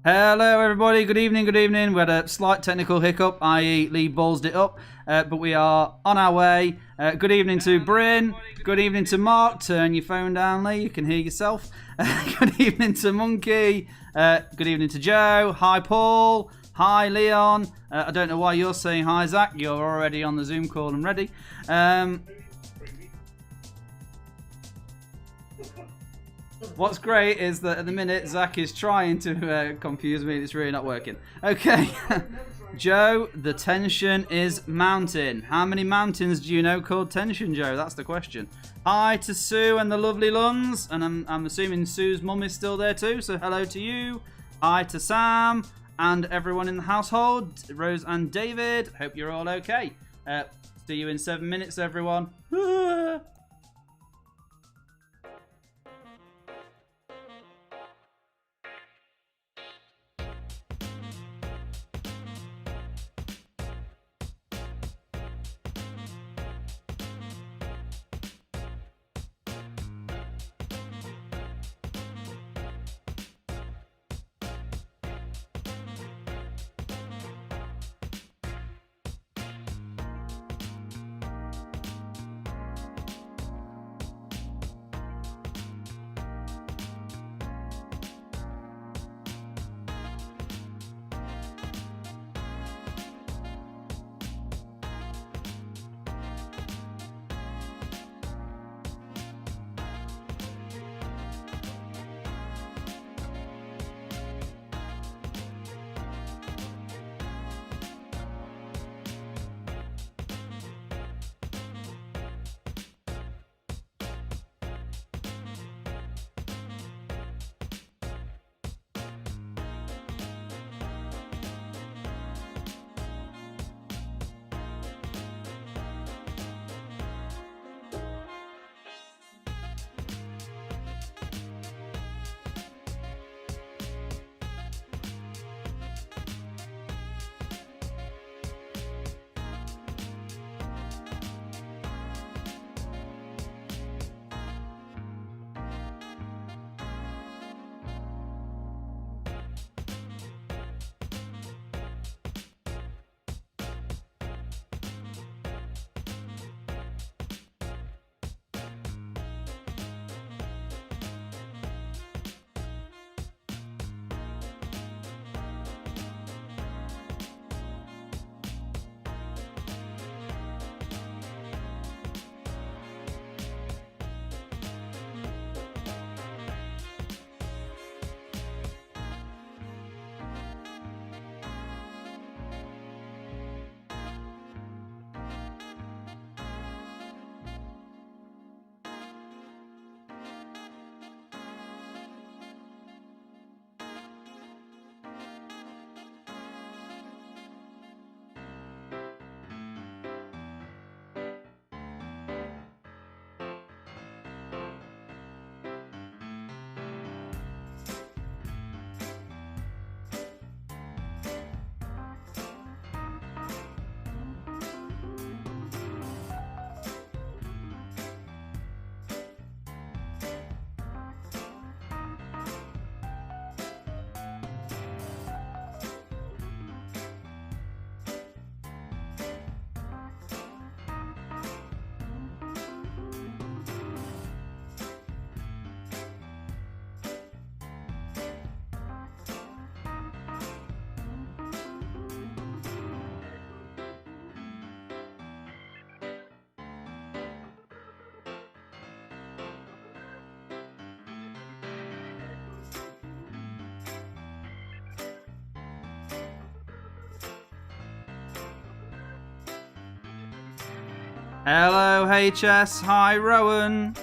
Hello everybody, good evening, good evening. We had a slight technical hiccup, i.e. Leigh ballsed it up, but we are on our way. Good evening to Bryn, good evening to Mark. Turn your phone down, Leigh, you can hear yourself. Good evening to Monkey, good evening to Joe, hi Paul, hi Leon. I don't know why you're saying hi Zach, you're already on the Zoom call and ready. What's great is that at the minute Zach is trying to confuse me and it's really not working. Okay, Joe, the tension is mounting. How many mountains do you know called tension, Joe? That's the question. Hi to Sue and the lovely Luns, and I'm assuming Sue's mum is still there too, so hello to you. Hi to Sam and everyone in the household, Rose and David. Hope you're all okay. See you in 7 minutes, everyone. Hello HS, hi Rowan.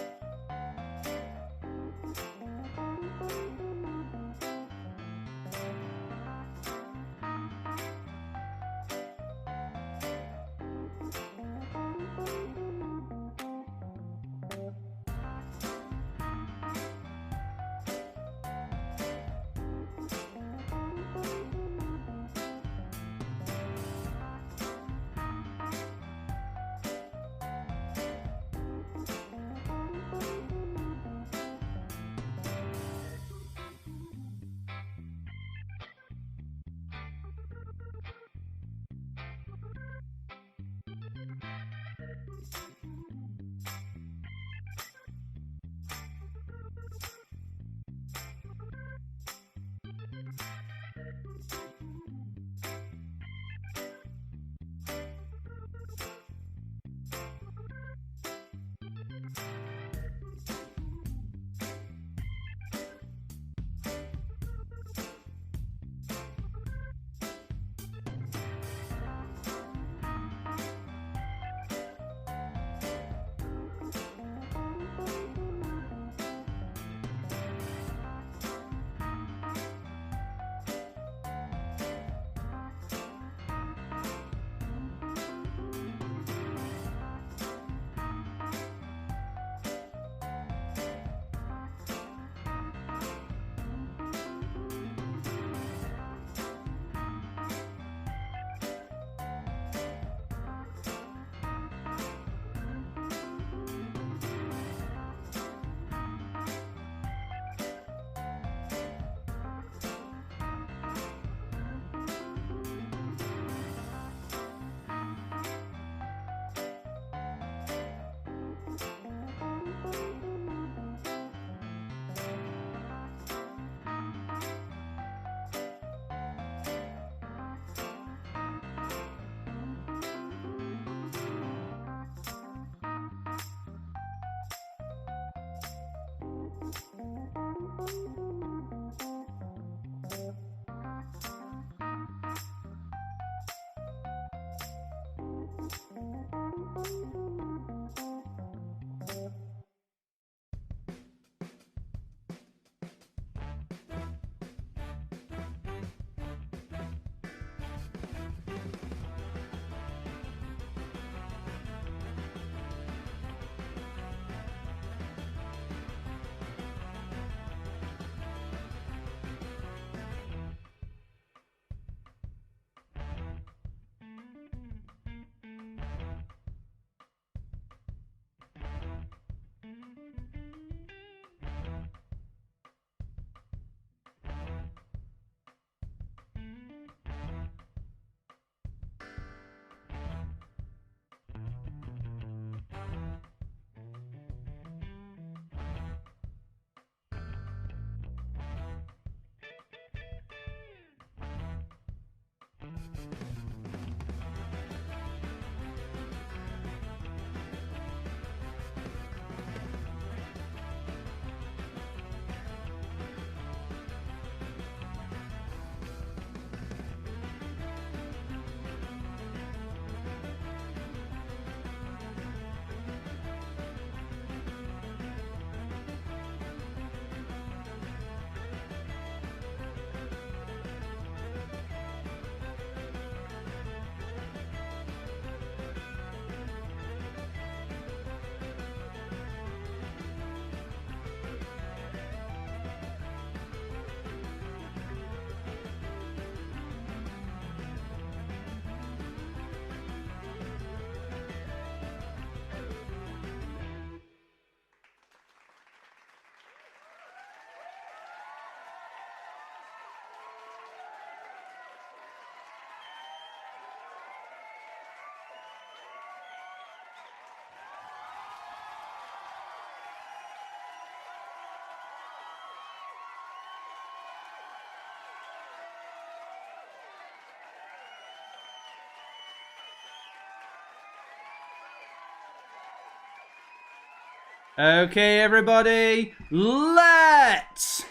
Okay, everybody, let's...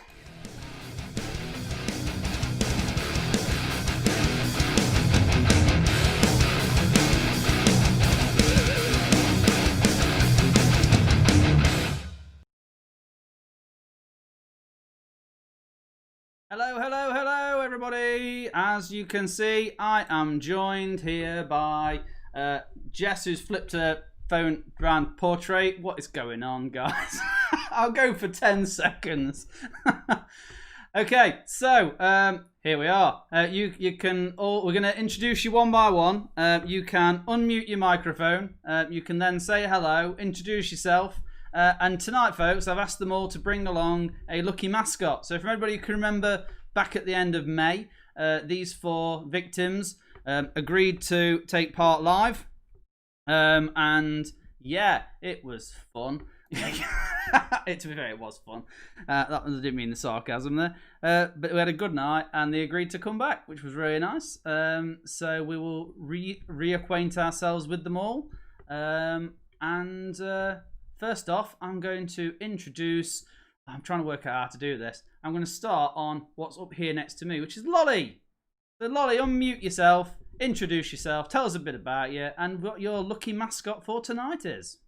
Hello, hello, hello, everybody. As you can see, I am joined here by Jess, who's flipped her phone around portrait. What is going on, guys? I'll go for 10 seconds. Okay, so here we are. You can all. We're going to introduce you one by one. You can unmute your microphone. You can then say hello, introduce yourself. And tonight, folks, I've asked them all to bring along a lucky mascot. So if anybody can remember back at the end of May, these 4 victims agreed to take part live. And yeah, it was fun. To be fair, it was fun. I didn't mean the sarcasm there. But we had a good night, and they agreed to come back, which was really nice. So we will reacquaint ourselves with them all. First off, I'm going to introduce... I'm trying to work out how to do this. I'm going to start on what's up here next to me, which is Lolly. So Lolly, unmute yourself, introduce yourself, tell us a bit about you, and what your lucky mascot for tonight is.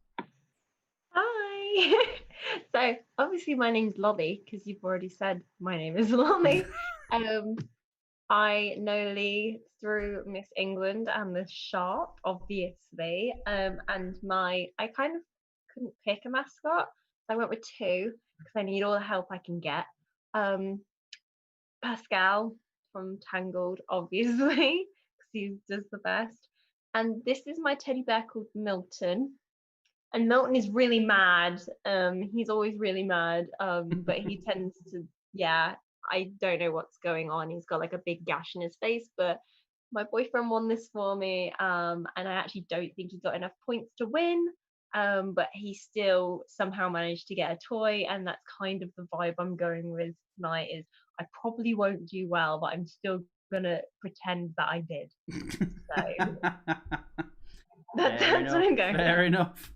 Hi! So, obviously my name's Lolly, because you've already said my name is Lolly. I know Leigh through Miss England and the shop, obviously. And I kind of couldn't pick a mascot. So I went with 2 because I need all the help I can get. Pascal from Tangled, obviously, because he's just the best. And this is my teddy bear called Milton. And Milton is really mad. He's always really mad. But he tends to, I don't know what's going on. He's got like a big gash in his face, but my boyfriend won this for me. And I actually don't think he got enough points to win. But he still somehow managed to get a toy, and that's kind of the vibe I'm going with tonight. Is I probably won't do well, but I'm still gonna pretend that I did. So that's what I'm going. Fair enough.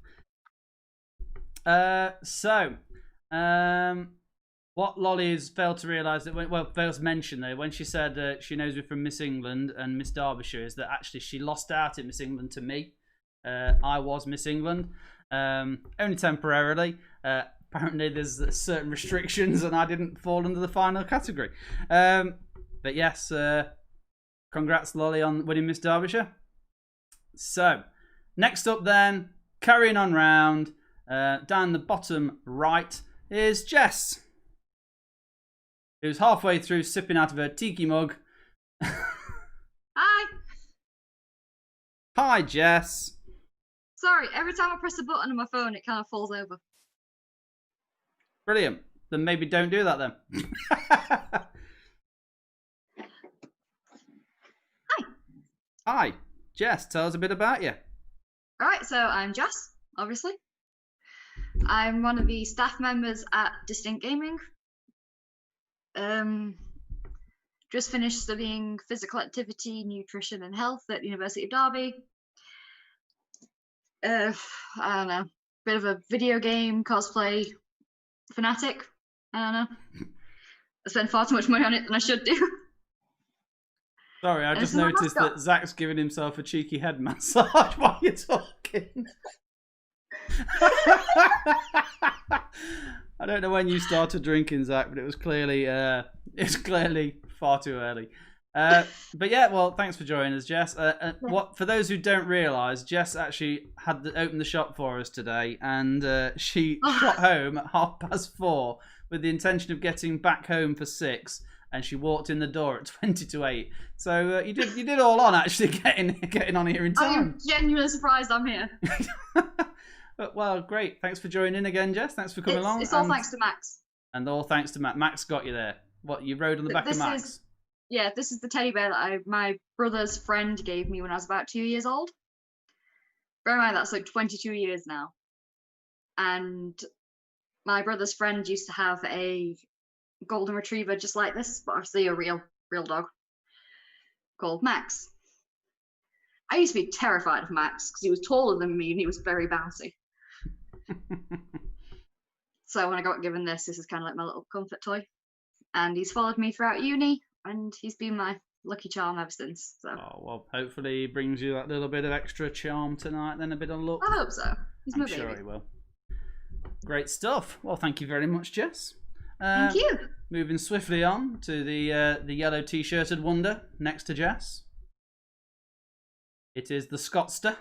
What Lolly has failed to realise failed to mention though, when she said she knows me from Miss England and Miss Derbyshire, is that actually she lost out at Miss England to me. I was Miss England, only temporarily. Apparently there's certain restrictions and I didn't fall under the final category. But yes, congrats Lolly on winning Miss Derbyshire. So, next up then, carrying on round, down the bottom right is Jess, who's halfway through sipping out of her tiki mug. Hi. Hi, Jess. Sorry, every time I press a button on my phone, it kind of falls over. Brilliant. Then maybe don't do that then. Hi. Hi. Jess, tell us a bit about you. Alright, so I'm Jess, obviously. I'm one of the staff members at Distinct Gaming. Just finished studying physical activity, nutrition and health at the University of Derby. I don't know, bit of a video game cosplay fanatic. I don't know. I spend far too much money on it than I should do. Sorry, I just noticed that Zach's giving himself a cheeky head massage while you're talking. I don't know when you started drinking, Zach, but it was clearly far too early. But yeah, well, thanks for joining us, Jess. For those who don't realise, Jess actually had opened the shop for us today, and she shot home at 4:30 with the intention of getting back home for 6, and she walked in the door at 8:20. So you did all on actually getting on here in time. I'm genuinely surprised I'm here. Well, great. Thanks for joining again, Jess. Thanks for coming along. It's all thanks to Max. And all thanks to Max. Max got you there. What, you rode on the back of Max? This is the teddy bear that my brother's friend gave me when I was about 2 years old. Bear in mind, that's like 22 years now. And my brother's friend used to have a golden retriever just like this, but obviously a real dog, called Max. I used to be terrified of Max because he was taller than me and he was very bouncy. So when I got given this is kind of like my little comfort toy. And he's followed me throughout uni, and he's been my lucky charm ever since. So Oh, well, hopefully he brings you that little bit of extra charm tonight, then a bit of luck. I hope so. He's my I'm baby. sure he will. Great stuff. Well, thank you very much, Jess. Thank you. Moving swiftly on to the yellow t-shirted wonder next to Jess. It is the Scottster,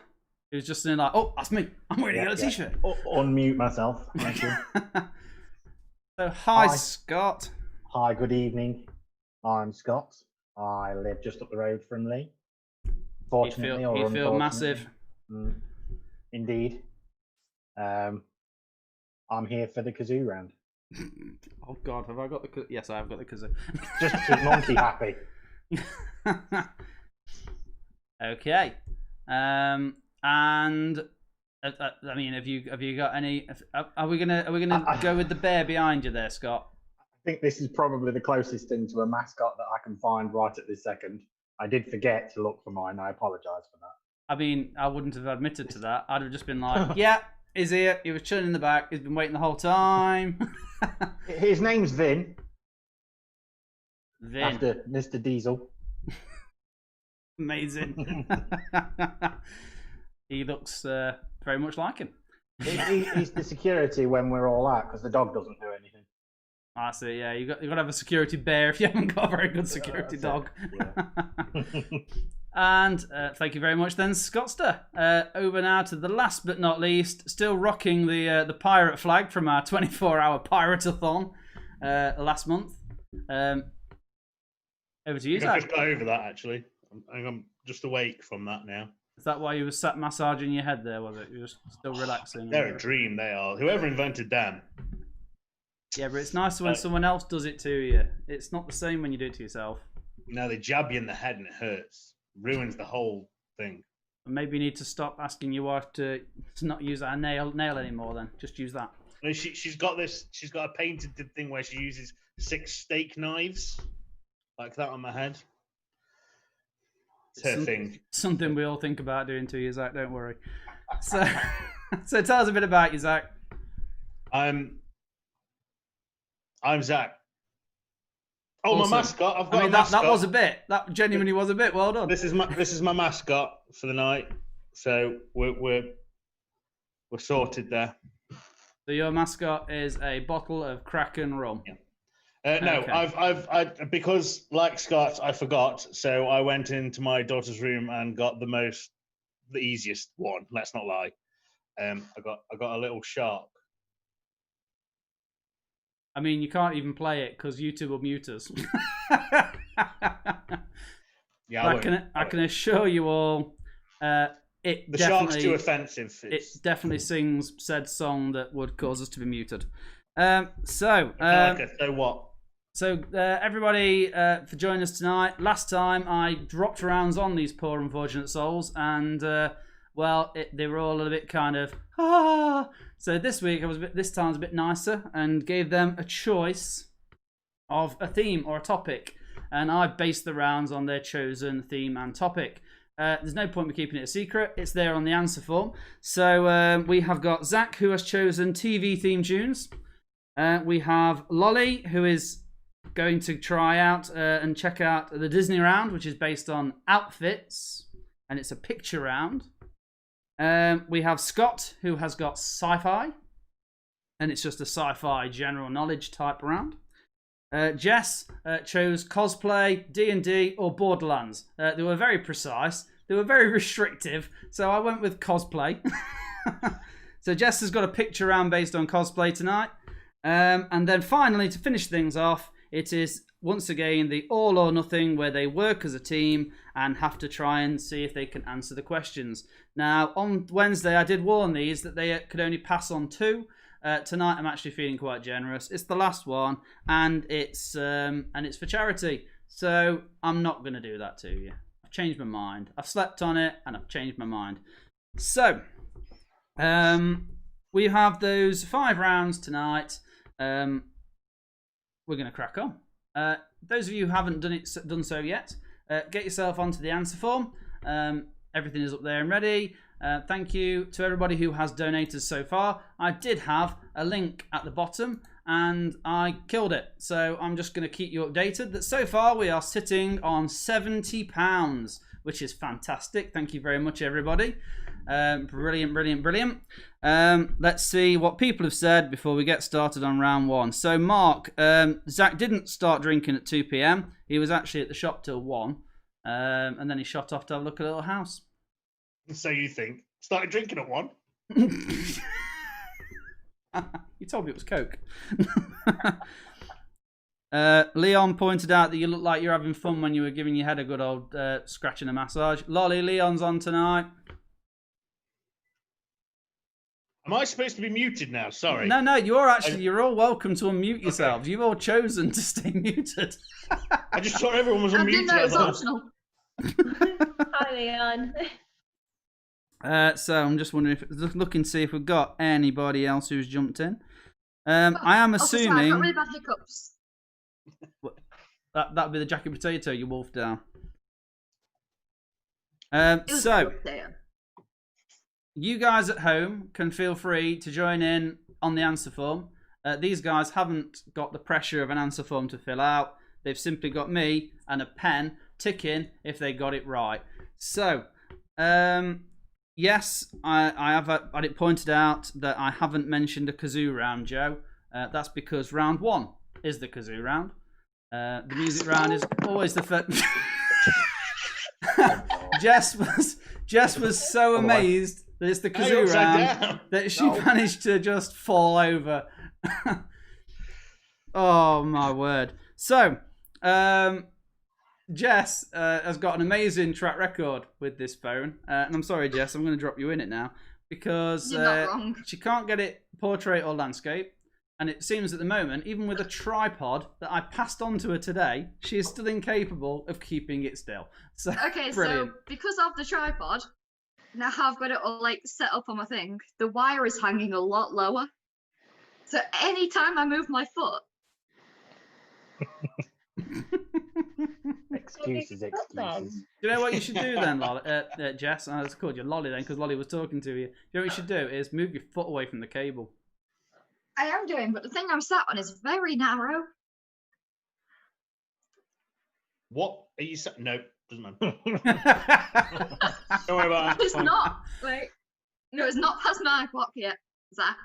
who's just in like, oh, that's me. I'm wearing a yellow t-shirt. Unmute myself. Thank you. So, hi, Scott. Hi, good evening. I'm Scott. I live just up the road from Leigh. Fortunately, or you feel unfortunately. massive. Indeed. I'm here for the kazoo round. Oh God, have I got the? Yes, I have got the kazoo. Just to keep Monkey happy. Okay. And I mean, have you got any? Are we gonna go with the bear behind you there, Scott? I think this is probably the closest thing to a mascot that I can find right at this second. I did forget to look for mine. I apologise for that. I mean, I wouldn't have admitted to that. I'd have just been like, yeah, he's here. He was chilling in the back. He's been waiting the whole time. His name's Vin. Vin. After Mr. Diesel. Amazing. He looks very much like him. He's the security when we're all out because the dog doesn't do anything. That's it, yeah. You got to have a security bear if you haven't got a very good security dog. Yeah. And thank you very much then, Scottster. Over now to the last but not least, still rocking the pirate flag from our 24-hour pirate-a-thon last month. Over to you, Zach. I just got over that, actually. I'm just awake from that now. Is that why you were sat massaging your head there, was it? You were just still relaxing? They're a dream, they are. Whoever invented them. Yeah, but it's nicer when someone else does it to you. It's not the same when you do it to yourself. No, they jab you in the head and it hurts. Ruins the whole thing. Maybe you need to stop asking your wife to not use that nail anymore then. Just use that. She's got a painted thing where she uses 6 steak knives like that on my head. It's her thing. Something we all think about doing to you, Zach, don't worry. So tell us a bit about you, Zach. I'm Zach. Oh, Awesome. my mascot! I've got I mean, a mascot. that was a bit. That genuinely was a bit. Well done. This is my mascot for the night. So we're sorted there. So your mascot is a bottle of Kraken rum. Yeah. No, Okay. I've because like Scott, I forgot. So I went into my daughter's room and got the easiest one. Let's not lie. I got a little shark. I mean, you can't even play it because YouTube will mute us. Yeah, I can assure you all, the shark's too offensive. It definitely sings said song that would cause us to be muted. So what? So everybody for joining us tonight. Last time I dropped rounds on these poor unfortunate souls, and they were all a bit kind of So this week this time I was a bit nicer and gave them a choice of a theme or a topic, and I based the rounds on their chosen theme and topic. There's no point in keeping it a secret. It's there on the answer form. So we have got Zach, who has chosen TV theme tunes. We have Lolly, who is going to try out and check out the Disney round, which is based on outfits, and it's a picture round. We have Scott, who has got sci-fi, and it's just a sci-fi general knowledge type round. Jess chose cosplay, D&D, or Borderlands. They were very precise. They were very restrictive, so I went with cosplay. So Jess has got a picture round based on cosplay tonight. And then finally, to finish things off, it is once again the all or nothing, where they work as a team and have to try and see if they can answer the questions. Now, on Wednesday, I did warn these that they could only pass on 2. Tonight, I'm actually feeling quite generous. It's the last one, and it's for charity. So I'm not going to do that to you. I've changed my mind. I've slept on it, and I've changed my mind. So we have those 5 rounds tonight. We're going to crack on. Those of you who haven't done so yet, get yourself onto the answer form. Everything is up there and ready. Thank you to everybody who has donated so far. I did have a link at the bottom and I killed it. So I'm just going to keep you updated that so far we are sitting on £70, which is fantastic. Thank you very much, everybody. Brilliant, brilliant, brilliant. Let's see what people have said before we get started on round one. So Mark, Zach didn't start drinking at 2 p.m. He was actually at the shop till 1. And then he shot off to have a look at a little house. So you think? Started drinking at 1? You told me it was Coke. Leon pointed out that you look like you're having fun when you were giving your head a good old scratch and a massage. Lolly, Leon's on tonight. Am I supposed to be muted now? Sorry. No, you're all welcome to unmute yourselves. Okay. You've all chosen to stay muted. I just thought everyone was I unmuted. didn't know it was optional. Hi, Leon. So I'm just wondering if looking to see if we've got anybody else who's jumped in. I am Also, sorry, I've assuming got really bad hiccups. that'd be the jacket potato you wolfed down. It was So potato. you guys at home can feel free to join in on the answer form. These guys haven't got the pressure of an answer form to fill out. They've simply got me and a pen ticking if they got it right. So, yes, I have had it pointed out that I haven't mentioned a kazoo round, Joe. That's because round 1 is the kazoo round. The music round is always the first. Jess was so amazed that it's the kazoo round that she managed to just fall over. Oh my word. So, Jess has got an amazing track record with this phone. And I'm sorry, Jess, I'm going to drop you in it now because You're not wrong. she can't get it portrait or landscape. And it seems at the moment, even with a tripod that I passed on to her today, she is still incapable of keeping it still. So, Okay, brilliant. so because of the tripod, now I've got it all like set up on my thing. The wire is hanging a lot lower. So anytime I move my foot, Excuses. You know what you should do then, Lolly, Jess? I called you Lolly then because Lolly was talking to you. You know what you should do is move your foot away from the cable. I am doing, but the thing I'm sat on is very narrow. What are you saying? No, doesn't matter. Don't worry about that. It's not. Like, no, it's not past 9 o'clock yet, Zach.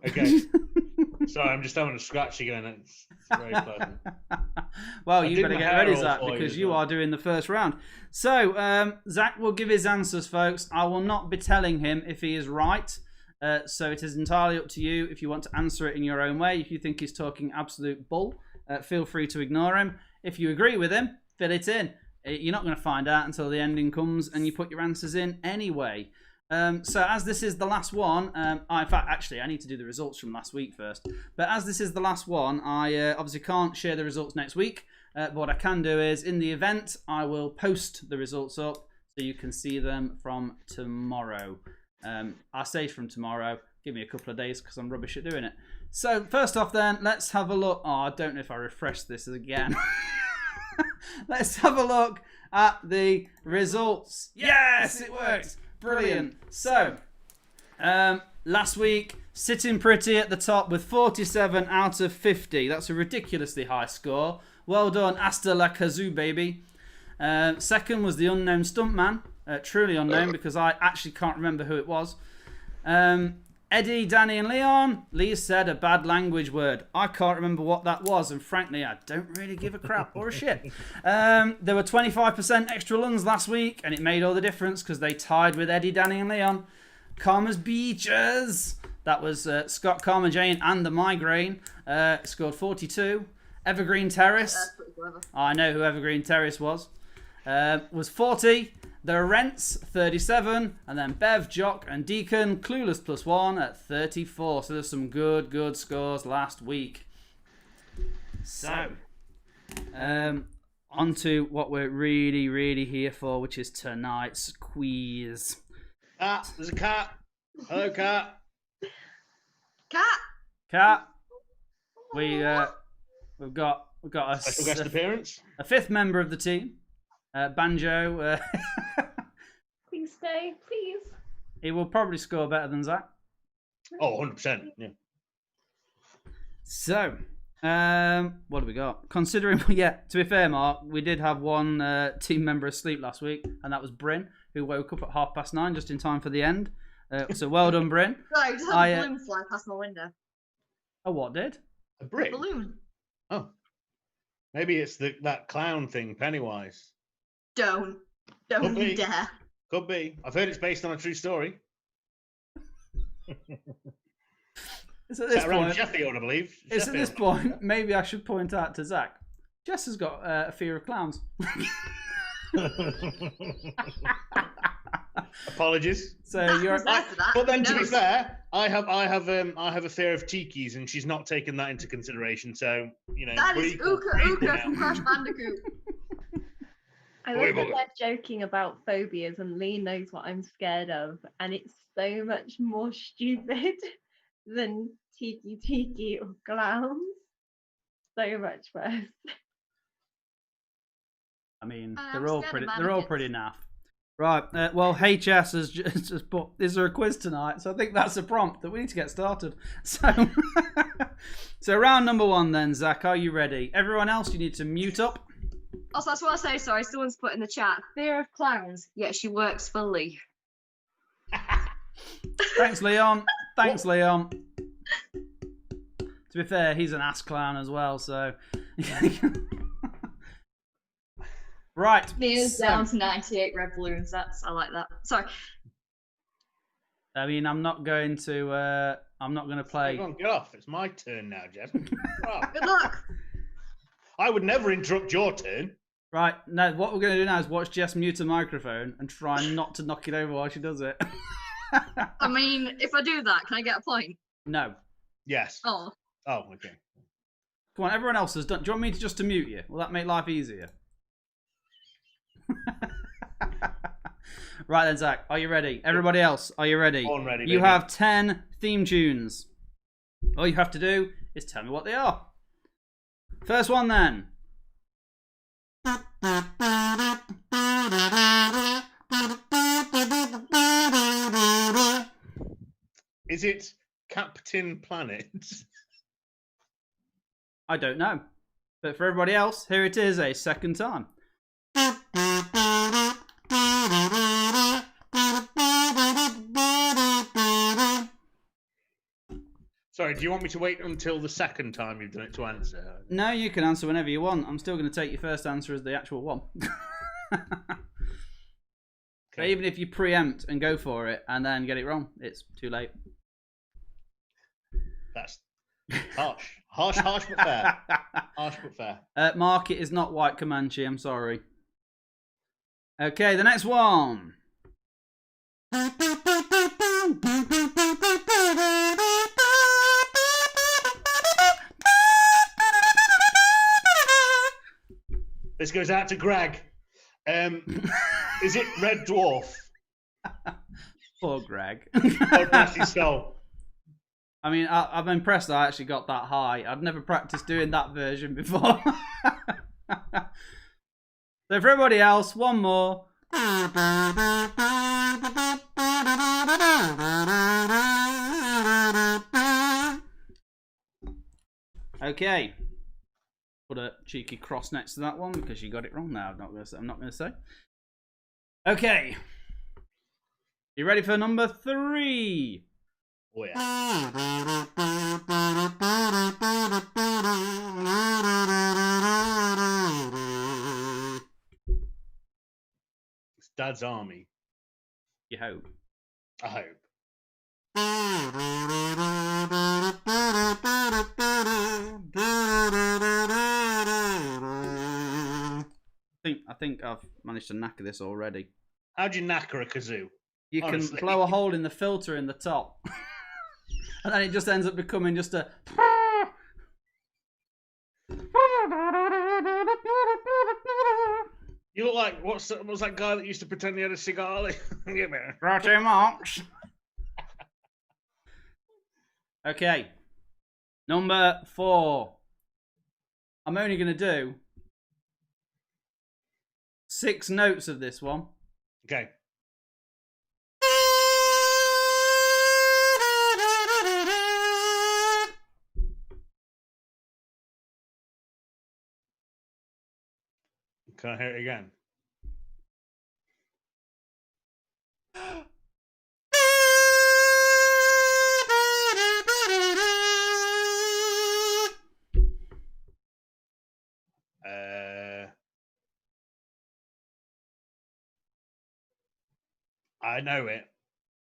Okay. Sorry, I'm just having a scratch again. It's very pleasant. Well, I you did better my get hair ready, all Zach, for you because as you well. are doing the first round. So, Zach will give his answers, folks. I will not be telling him if he is right. So it is entirely up to you if you want to answer it in your own way. If you think he's talking absolute bull, feel free to ignore him. If you agree with him, fill it in. You're not going to find out until the ending comes and you put your answers in anyway. So as this is the last one, in fact, actually, I need to do the results from last week first. But as this is the last one, I obviously can't share the results next week. But what I can do is, in the event, I will post the results up so you can see them from tomorrow. I say from tomorrow. Give me a couple of days because I'm rubbish at doing it. So first off then, let's have a look. Oh, I don't know if I refresh this again. Let's have a look at the results. Yes, it worked. Brilliant. So, last week, sitting pretty at the top with 47 out of 50. That's a ridiculously high score. Well done, Asta La Kazoo, baby. Second was the unknown stuntman. Truly unknown because I actually can't remember who it was. Eddie, Danny and Leon. Leigh said a bad language word. I can't remember what that was, and frankly, I don't really give a crap or a shit. There were 25% extra lungs last week, and it made all the difference because they tied with Eddie, Danny and Leon. Karma's Beaches. That was Scott, Karma, Jane and the Migraine. Scored 42. Evergreen Terrace. That's pretty clever. I know who Evergreen Terrace was 40. The Rents, 37. And then Bev, Jock, and Deacon, Clueless +1 at 34. So there's some good scores last week. So, on to what we're really here for, which is tonight's quiz. Cat, there's a cat. Hello, cat. Cat, we've got Special guest appearance. a fifth member of the team, Banjo. day, please. He will probably score better than Zach. Oh, 100%. Yeah. So, what have we got? Considering, yeah, to be fair, Mark, we did have one team member asleep last week, and that was Bryn, who woke up at 9:30 just in time for the end. So well done, Bryn. Right, just had a balloon fly past my window. Oh, what did? A brick? Balloon. Oh. Maybe it's that clown thing, Pennywise. Don't Could you be. dare. Could be. I've heard it's based on a true story. It's at this Set around point, Sheffield, I believe. it's at this Sheffield. point, maybe I should point out to Zach, Jess has got a fear of clowns. Apologies. So you're... Who's there for that? But then, Who to be knows? fair, I have a fear of tikis, and she's not taken that into consideration. So That we're is equal. Uka We're equal Uka now. from Crash Bandicoot. I Wait, love that wait. they're joking about phobias, and Leigh knows what I'm scared of, and it's so much more stupid than tiki or clowns. So much worse. I mean, I'm they're all scared of pretty mannequins. naff. Right. Well, HS has just put. Is there a quiz tonight? So I think that's a prompt that we need to get started. So, so round number 1 then, Zach. Are you ready? Everyone else, you need to mute up. Also, that's what I say. Sorry, someone's put in the chat. Fear of clowns. Yet she works for Leigh. Thanks, Leon. Thanks, Leon. To be fair, he's an ass clown as well. So, right. Leah's so- down to 98 red balloons. I like that. Sorry. I mean, I'm not going to play. Come on, get off. It's my turn now, Jeff. Oh, Good luck. I would never interrupt your turn. Right. No, what we're going to do now is watch Jess mute a microphone and try not to knock it over while she does it. I mean, if I do that, can I get a point? No. Yes. Oh. Oh, okay. Come on, everyone else has done. Do you want me to just to mute you? Will that make life easier? Right then, Zach, are you ready? Everybody else, are you ready? Born ready, You baby. have 10 theme tunes. All you have to do is tell me what they are. First one then. Is it Captain Planet? I don't know. But for everybody else, here it is a second time. Sorry, do you want me to wait until the second time you've done it to answer? No, you can answer whenever you want. I'm still going to take your first answer as the actual one. So even if you preempt and go for it and then get it wrong, it's too late. That's harsh. Harsh but fair. Harsh but fair. Mark, it is not White Comanche, I'm sorry. Okay, the next one. This goes out to Greg. Is it Red Dwarf? Poor Greg. God bless his soul. I mean, I'm impressed I actually got that high. I'd never practiced doing that version before. So for everybody else, one more. Okay. Put a cheeky cross next to that one because you got it wrong. No, I'm not going to say. Okay. You ready for number 3? Oh yeah. It's Dad's Army. You hope. I hope. I think I've managed to knacker this already. How'd you knacker a kazoo? You can Honestly. blow a hole in the filter in the top. And then it just ends up becoming just a... You look like what's that guy that used to pretend he had a cigar? Give me. Roger Marks. Okay. Number 4. I'm only going to do 6 notes of this one. Okay. Can I hear it again?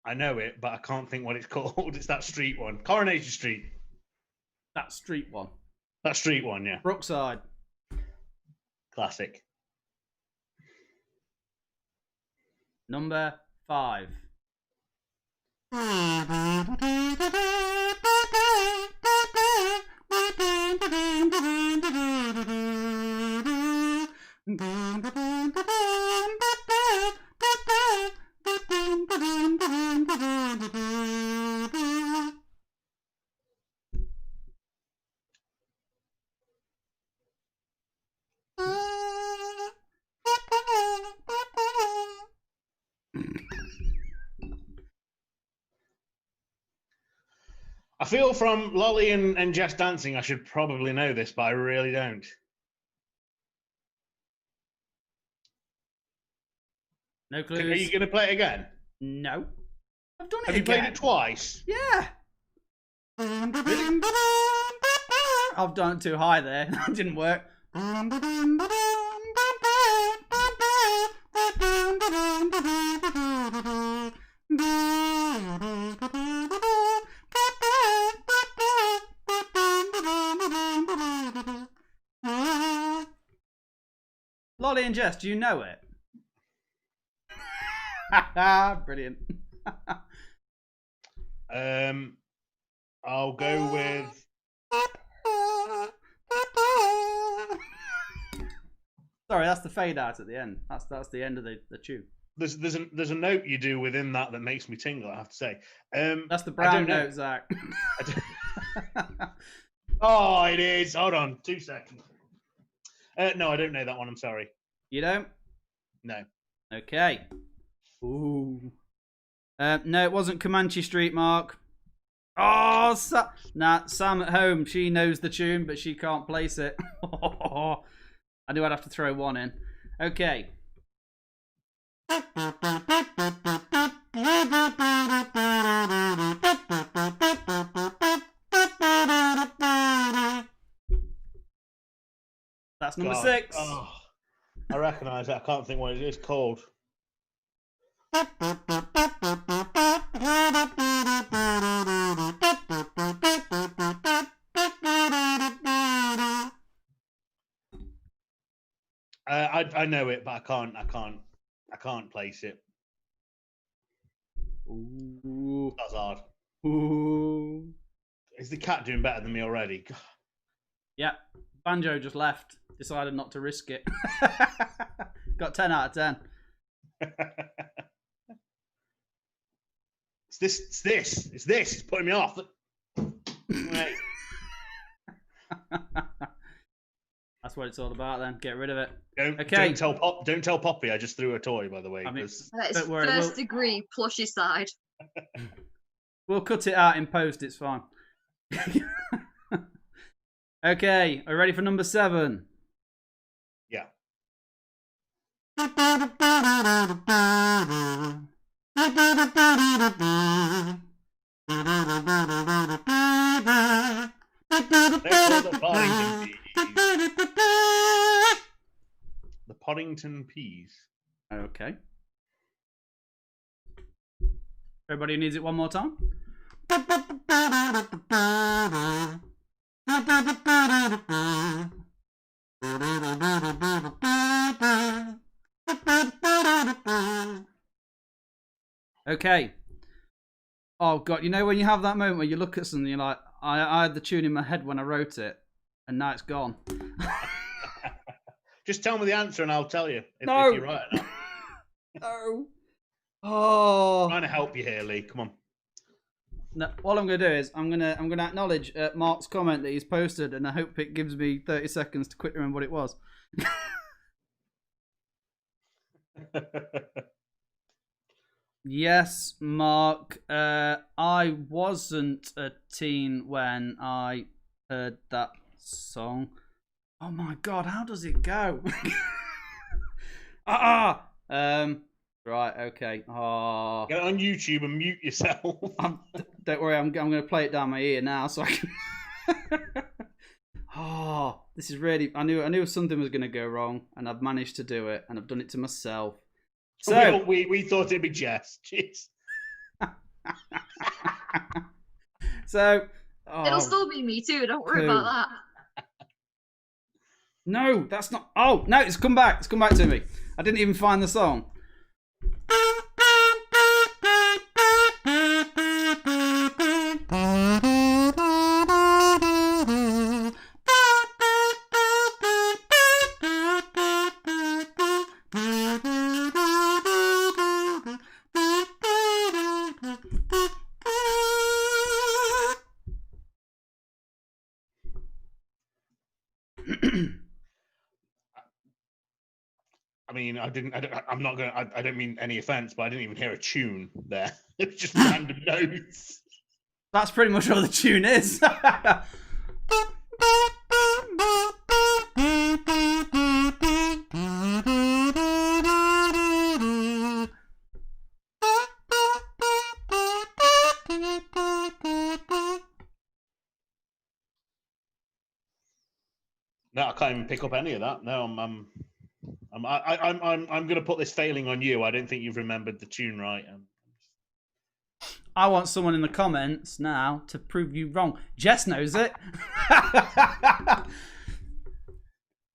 I know it, but I can't think what it's called. It's that street one. Coronation Street. That street one. That street one, yeah. Brookside. Classic. Number 5. I feel from Lolly and Jess dancing, I should probably know this, but I really don't. No Are clues. you going to play it again? No. I've done it Have you again. played it twice? Yeah. I've done it too high there. That didn't work. Lolly and Jess, do you know it? Brilliant. I'll go with. Sorry, that's the fade out at the end. That's the end of the tune. There's a note you do within that makes me tingle. I have to say. That's the brown note, Zach. Oh, it is. Hold on, 2 seconds. No, I don't know that one. I'm sorry. You don't? No. Okay. Ooh. No, it wasn't Comanche Street, Mark. Oh, Sam at home. She knows the tune, but she can't place it. I knew I'd have to throw one in. Okay. That's number 6. Oh, I recognise it. I can't think what it is called. I know it, but I can't place it. Ooh. That's hard. Ooh. Is the cat doing better than me already? Yeah. Banjo just left. Decided not to risk it. Got 10 out of 10. It's this. It's putting me off. Right. That's what it's all about then. Get rid of it. Okay. Don't tell Poppy I just threw a toy, by the way. I mean, That is don't worry, first degree plushy side. We'll cut it out in post. It's fine. Okay. Are you ready for number 7? Yeah. The Poddington Peas. Okay. Everybody needs it one more time. Okay. Oh God, you know when you have that moment where you look at something, you're like, I had the tune in my head when I wrote it, and now it's gone. Just tell me the answer and I'll tell you if No. you're right or not. No. Oh. I'm trying to help you here, Lee. Come on. No, all I'm going to do is I'm going to acknowledge Mark's comment that he's posted, and I hope it gives me 30 seconds to quick remember what it was. Yes, Mark. I wasn't a teen when I heard that song. Oh my God, how does it go? Right, okay. Oh, Get it on YouTube and mute yourself. don't worry, I'm going to play it down my ear now so I can. Oh, this is really. I knew something was going to go wrong, and I've managed to do it, and I've done it to myself. So we thought it'd be Jess. Jeez. So It'll still be me too. Don't worry about that. No, that's not. Oh no, it's come back. It's come back to me. I didn't even find the song. I mean, I'm not going to, I don't mean any offense, but I didn't even hear a tune there. It was just random notes. That's pretty much all the tune is. No, I can't even pick up any of that. No, I'm going to put this failing on you. I don't think you've remembered the tune right. I want someone in the comments now to prove you wrong. Jess knows it.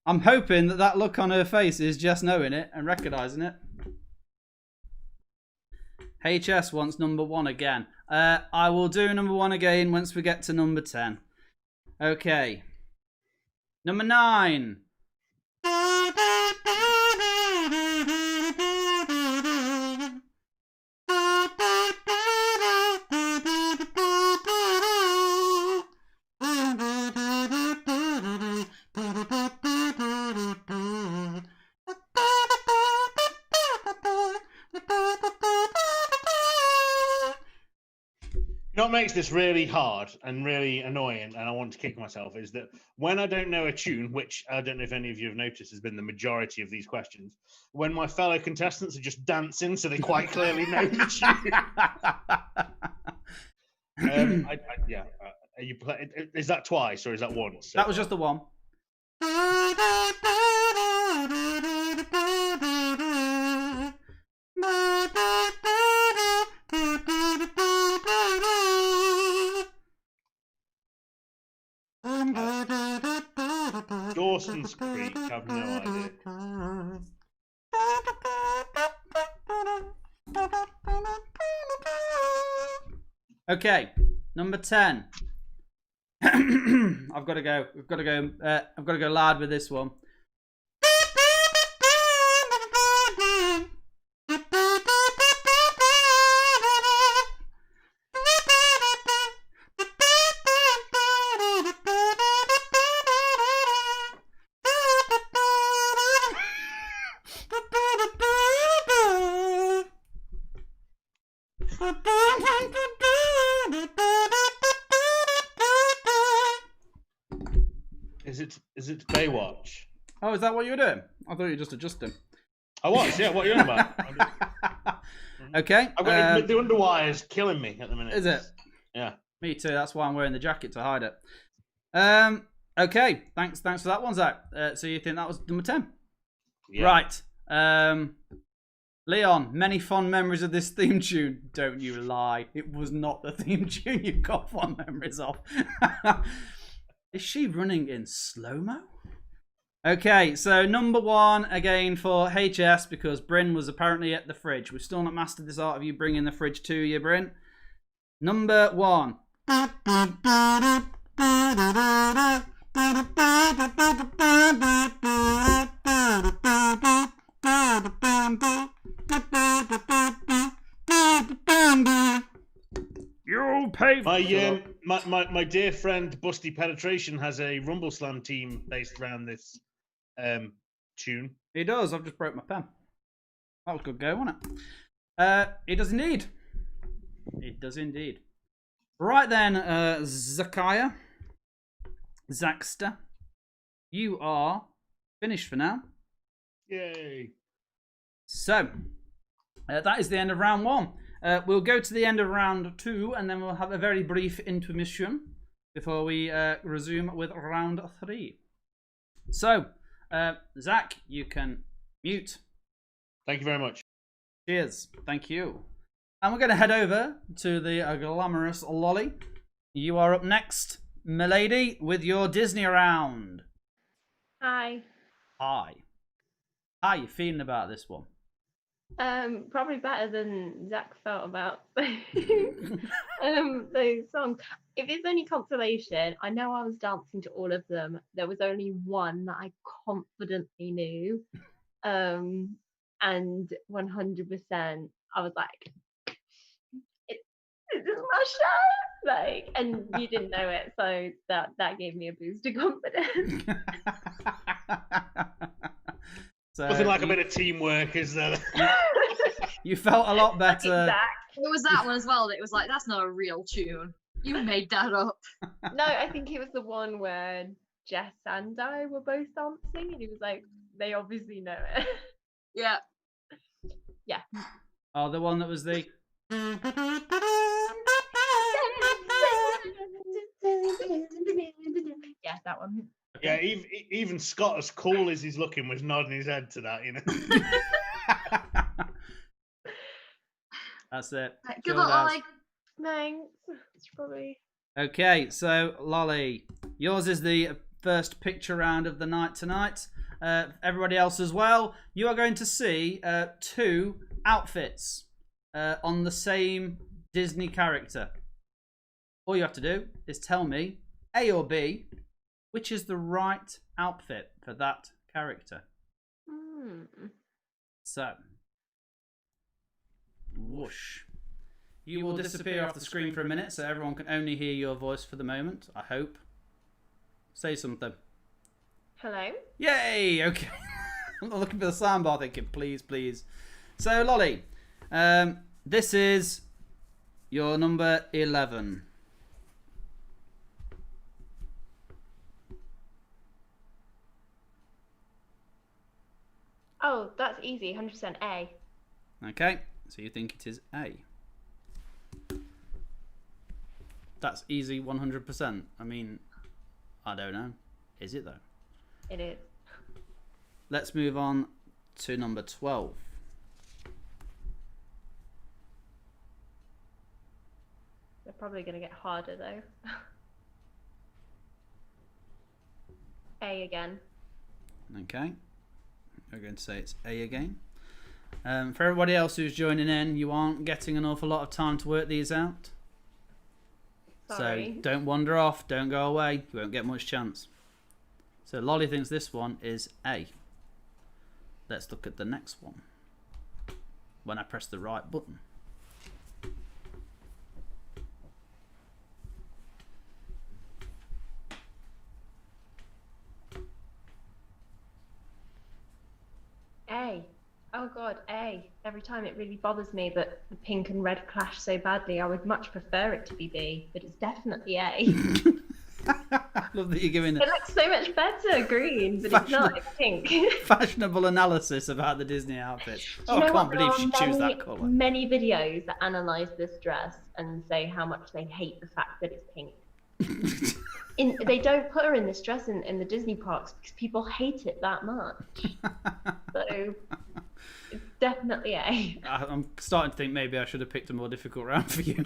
I'm hoping that look on her face is Jess knowing it and recognising it. HS wants number 1 again. I will do number 1 again once we get to number 10. Okay. Number 9. What makes this really hard and really annoying, and I want to kick myself, is that when I don't know a tune, which I don't know if any of you have noticed has been the majority of these questions, when my fellow contestants are just dancing so they quite clearly know the tune. Is that twice or is that once? That was just the one. Dawson's Creek, I've no idea. Okay, number 10. I've got to go. I've got to go loud with this one. Is it Baywatch? Oh, is that what you were doing? I thought you were just adjusting. I was, yeah. What are you on about? Okay. I've got the underwire is killing me at the minute. Is it? Yeah. Me too. That's why I'm wearing the jacket to hide it. Okay. Thanks for that one, Zach. So you think that was number 10? Yeah. Right. Leon, many fond memories of this theme tune. Don't you lie. It was not the theme tune you've got fond memories of. Is she running in slow-mo? Okay, so number 1 again for HS because Bryn was apparently at the fridge. We've still not mastered this art of you bringing the fridge to you, Bryn. Number 1. You'll pay for my dear friend Busty Penetration has a Rumble Slam team based around this tune. He does. I've just broke my pen. That was a good go, wasn't it? It does indeed. It does indeed. Right then, Zakiah, Zaxter, you are finished for now. Yay! So, that is the end of round 1. We'll go to the end of round 2, and then we'll have a very brief intermission before we resume with round 3. So, Zach, you can mute. Thank you very much. Cheers. Thank you. And we're going to head over to the glamorous Lolly. You are up next, milady, with your Disney round. Hi. Hi. How are you feeling about this one? Probably better than Zach felt about those songs. If it's any consolation, I know I was dancing to all of them. There was only one that I confidently knew. And 100% I was like, it's my show, like, and you didn't know it, so that gave me a boost of confidence. So Nothing like a bit of teamwork, is there? you felt a lot better. It was that one as well. That it was like, that's not a real tune. You made that up. No, I think it was the one where Jess and I were both dancing, and he was like, they obviously know it. Yeah. Yeah. Oh, the one that was the... Yeah, that one. Yeah, even Scott, as cool as he's looking, was nodding his head to that, you know. That's it. Good Sure luck, does. Lolly. Thanks. It's probably... Okay, so Lolly, yours is the first picture round of the night tonight. Everybody else as well. You are going to see 2 outfits on the same Disney character. All you have to do is tell me, A or B, which is the right outfit for that character. So, whoosh. You will disappear off the screen for a minute, so everyone can only hear your voice for the moment, I hope. Say something. Hello? Yay! Okay. I'm looking for the soundbar thinking, please, please. So, Lolly, this is your number 11. Oh, that's easy. 100% A. Okay, so you think it is A. That's easy 100%. I mean, I don't know. Is it though? It is. Let's move on to number 12. They're probably going to get harder though. A again. Okay. We're going to say it's A again. For everybody else who's joining in, you aren't getting an awful lot of time to work these out. Sorry. So don't wander off, don't go away, you won't get much chance. So Lolly thinks this one is A. Let's look at the next one. When I press the right button. A. Oh god, A. Every time it really bothers me that the pink and red clash so badly. I would much prefer it to be B, but it's definitely A. I love that you're giving It looks so much better green, but it's not. It's pink. fashionable analysis about the Disney outfits. Oh, You I know can't what? believe There she are chose that colour. many videos that analyse this dress and say how much they hate the fact that it's pink. They don't put her in this dress in the Disney parks because people hate it that much. So it's definitely A. I'm starting to think maybe I should have picked a more difficult round for you.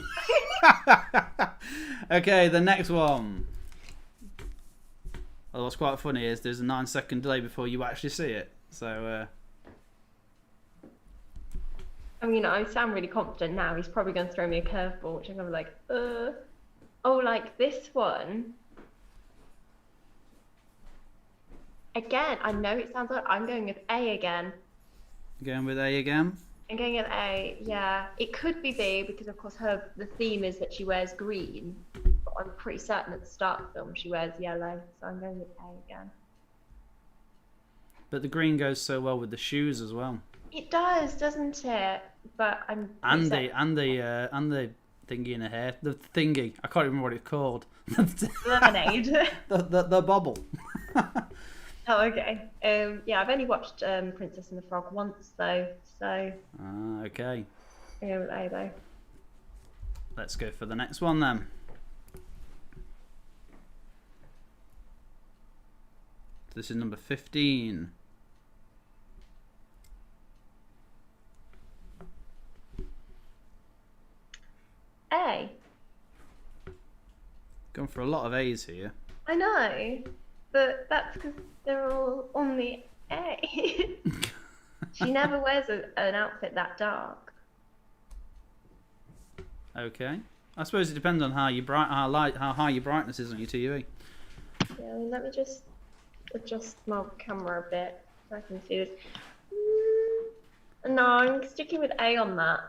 Okay, the next one. Well, what's quite funny is there's a 9-second delay before you actually see it. So, I mean, I sound really confident now. He's probably going to throw me a curveball, which I'm going to be like, Oh, like this one. Again, I know it sounds like I'm going with A again. going with A again. I'm going with A, yeah. It could be B because, of course, the theme is that she wears green. But I'm pretty certain at the start of the film she wears yellow. So I'm going with A again. But the green goes so well with the shoes as well. It does, doesn't it? But I'm And pretty the thingy in her hair. The thingy. I can't remember what it's called. lemonade. the bobble. Oh, okay. Yeah, I've only watched Princess and the Frog once though, so Okay. I go with A though. Let's go for the next one then. This is number 15. A. Going for a lot of A's here. I know, but that's because they're all on the A. She never wears an outfit that dark. Okay. I suppose it depends on how high your brightness is on your TV. Yeah, let me just adjust my camera a bit so I can see this. No, I'm sticking with A on that.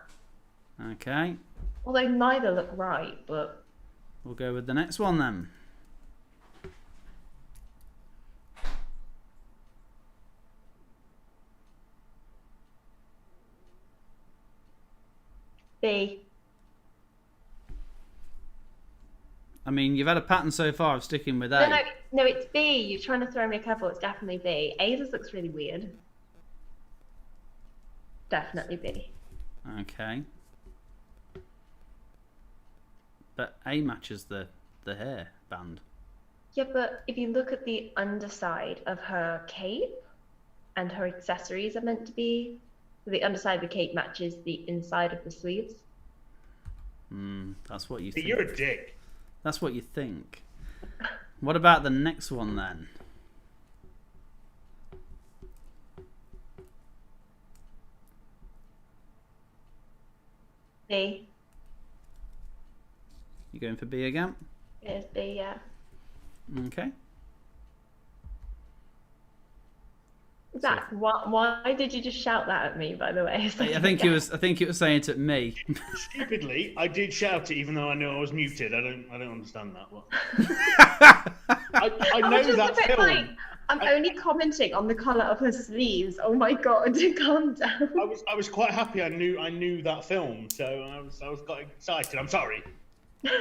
Okay. Although neither look right, but We'll go with the next one then. B. I mean, you've had a pattern so far of sticking with A. No, it's B. You're trying to throw me a curveball. It's definitely B. A just looks really weird. Definitely B. Okay. But A matches the hair band. Yeah, but if you look at the underside of her cape and her accessories are meant to be, the underside of the cape matches the inside of the sleeves. That's what you think. You're a dick. That's what you think. What about the next one then? B. You going for B again? It is B, yeah. Okay. Zach, why did you just shout that at me, by the way? I think it was saying it at me. Stupidly, I did shout it even though I knew I was muted. I don't understand that. What? I know that film. Like, I'm only commenting on the colour of her sleeves. Oh my god, calm down. I was quite happy. I knew that film, so I was quite excited. I'm sorry.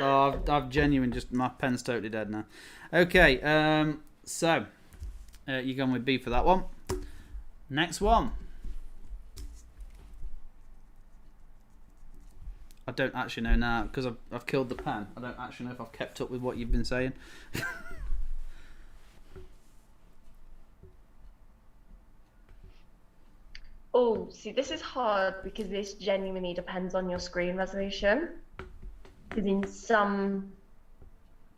Oh, I've genuine just my pen's totally dead now. Okay, so you're going with B for that one. Next one. I don't actually know now because I've killed the pen. I don't actually know if I've kept up with what you've been saying. Oh, see, this is hard because this genuinely depends on your screen resolution. Because in some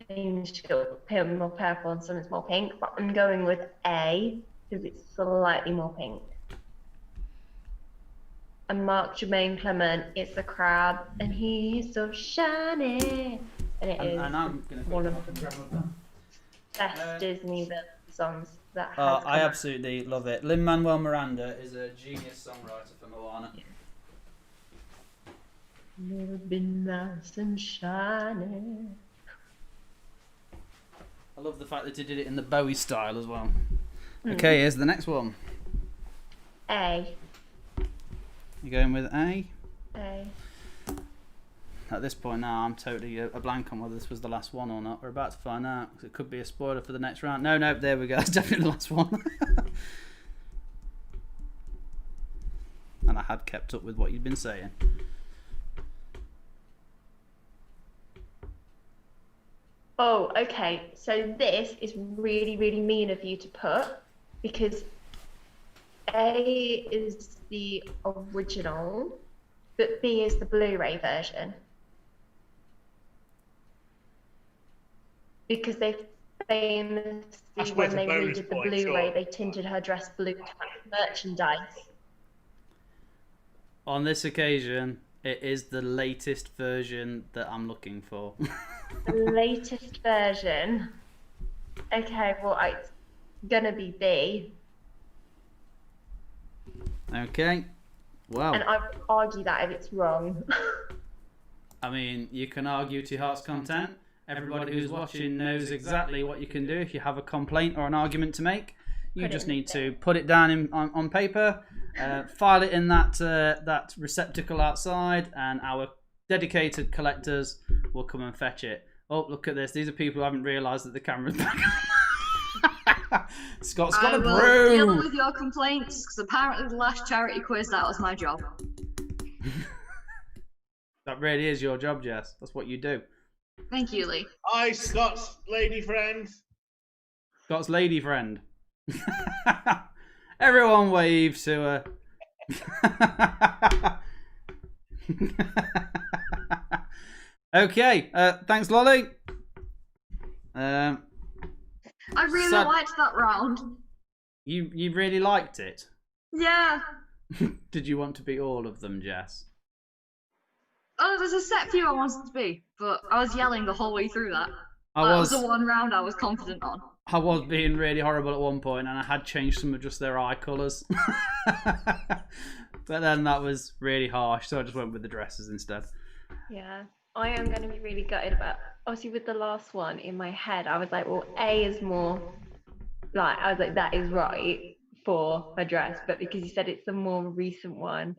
things you'll pay more purple and some it's more pink, but I'm going with A because it's slightly more pink. And Mark Jermaine Clement is the crab, and he's so shiny. And it is and I'm gonna one of the best Disney villain songs that has I come out. absolutely love it. Lin-Manuel Miranda is a genius songwriter for Moana. Never been nice and shiny. I love the fact that he did it in the Bowie style as well. Okay, here's the next one. A. You going with A? A. At this point now, I'm totally a blank on whether this was the last one or not. We're about to find out, 'cause it could be a spoiler for the next round. No, there we go. It's definitely the last one. And I had kept up with what you'd been saying. Oh, okay. So this is really, really mean of you to put because A is the original, but B is the Blu-ray version. Because they famously, That's when worth a they bonus redid the point, Blu-ray, sure. they tinted her dress blue to match merchandise. On this occasion, it is the latest version that I'm looking for. The latest version. Okay, well, it's gonna be B. Okay. Well, And I would argue that if it's wrong. I mean, you can argue to your heart's content. Everybody who's watching knows exactly what you can do if you have a complaint or an argument to make. You Put it just in need the to put it down on paper, file it in that receptacle outside, and our dedicated collectors will come and fetch it. Oh, look at this. These are people who haven't realised that the camera's back on. Scott's got I a will deal brew. with your complaints because apparently the last charity quiz that was my job. That really is your job, Jess. That's what you do. Thank you, Leigh. Hi, Scott's lady friend. Scott's lady friend. Everyone wave to her. Okay, thanks, Lolly. I really Sad- liked that round. You really liked it. Yeah. Did you want to be all of them, Jess? Oh, there's a set few I wanted to be, but I was yelling the whole way through that. I That was was the one round I was confident on. I was being really horrible at one point, and I had changed some of just their eye colours. But then that was really harsh, so I just went with the dresses instead. Yeah, I am going to be really gutted about. Obviously, with the last one in my head, I was like, well, A is more like I was like that is right for a dress, but because you said it's the more recent one,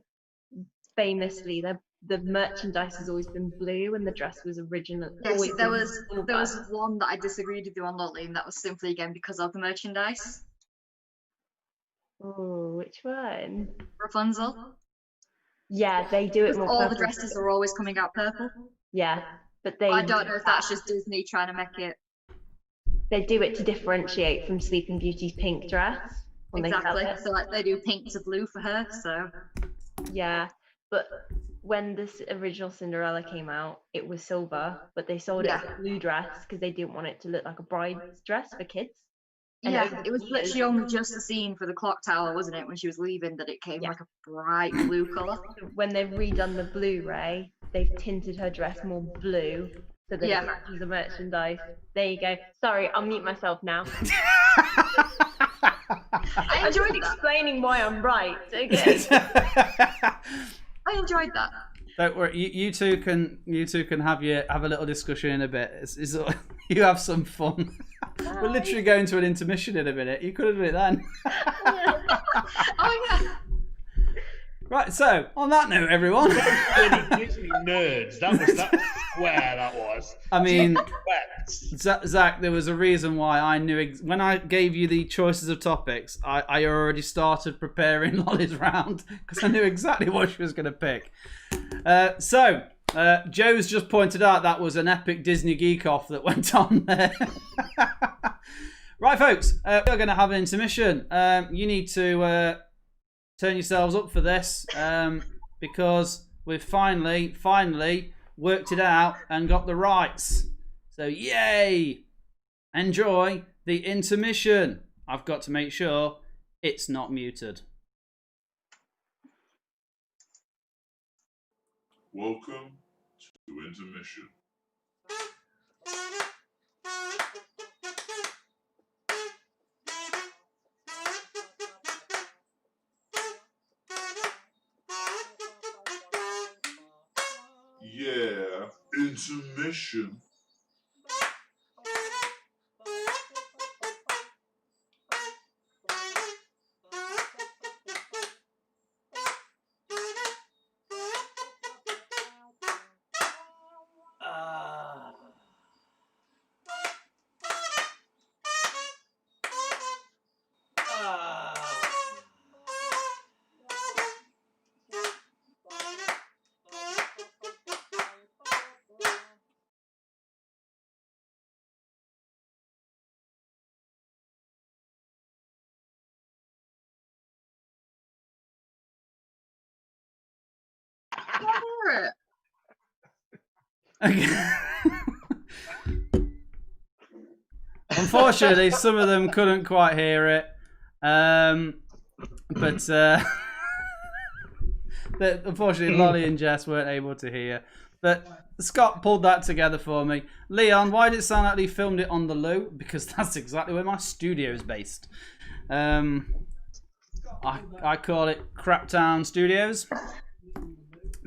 famously the merchandise has always been blue and the dress was original. Yes, always there been was silver. one that I disagreed with you on, Lolly, and that was simply again because of the merchandise. Oh, which one? Rapunzel. Yeah, they do it Because more. all the purple. dresses are always coming out purple. Yeah, but they. I don't know if that's just Disney trying to make it They do it to differentiate from Sleeping Beauty's pink dress. When they sell exactly. it. So like they do pink to blue for her. So Yeah, but when this original Cinderella came out, it was silver, but they sold it as a blue dress because they didn't want it to look like a bride's dress for kids. And yeah, over it was the years- literally only just the scene for the clock tower, wasn't it, when she was leaving, that it came Yeah. like a bright blue colour. When they've redone the Blu-ray, they've tinted her dress more blue so that Yeah. it matches the merchandise. There you go. Sorry, I'll mute myself now. I I'm enjoyed just that. explaining why I'm right. Okay. I enjoyed that. Don't worry, you two can have a little discussion in a bit. It's you have some fun. We're literally going to an intermission in a minute. You could have done it then. Oh yeah. Right, so on that note, everyone. Bloody Disney nerds. That was square. That was. I mean, Correct. Zach, there was a reason why I knew when I gave you the choices of topics. I already started preparing Lolly's round because I knew exactly what she was going to pick. So Joe's just pointed out that was an epic Disney geek off that went on there. Right, folks, we're going to have an intermission. You need to turn yourselves up for this because we've finally worked it out and got the rights. So yay! Enjoy the intermission. I've got to make sure it's not muted. Welcome to intermission. Yeah, intermission. Hear it. Okay. Unfortunately, some of them couldn't quite hear it, but unfortunately, Lolly and Jess weren't able to hear. But Scott pulled that together for me. Leon, why did it sound like he filmed it on the loo? Because that's exactly where my studio is based. I call it Craptown Studios.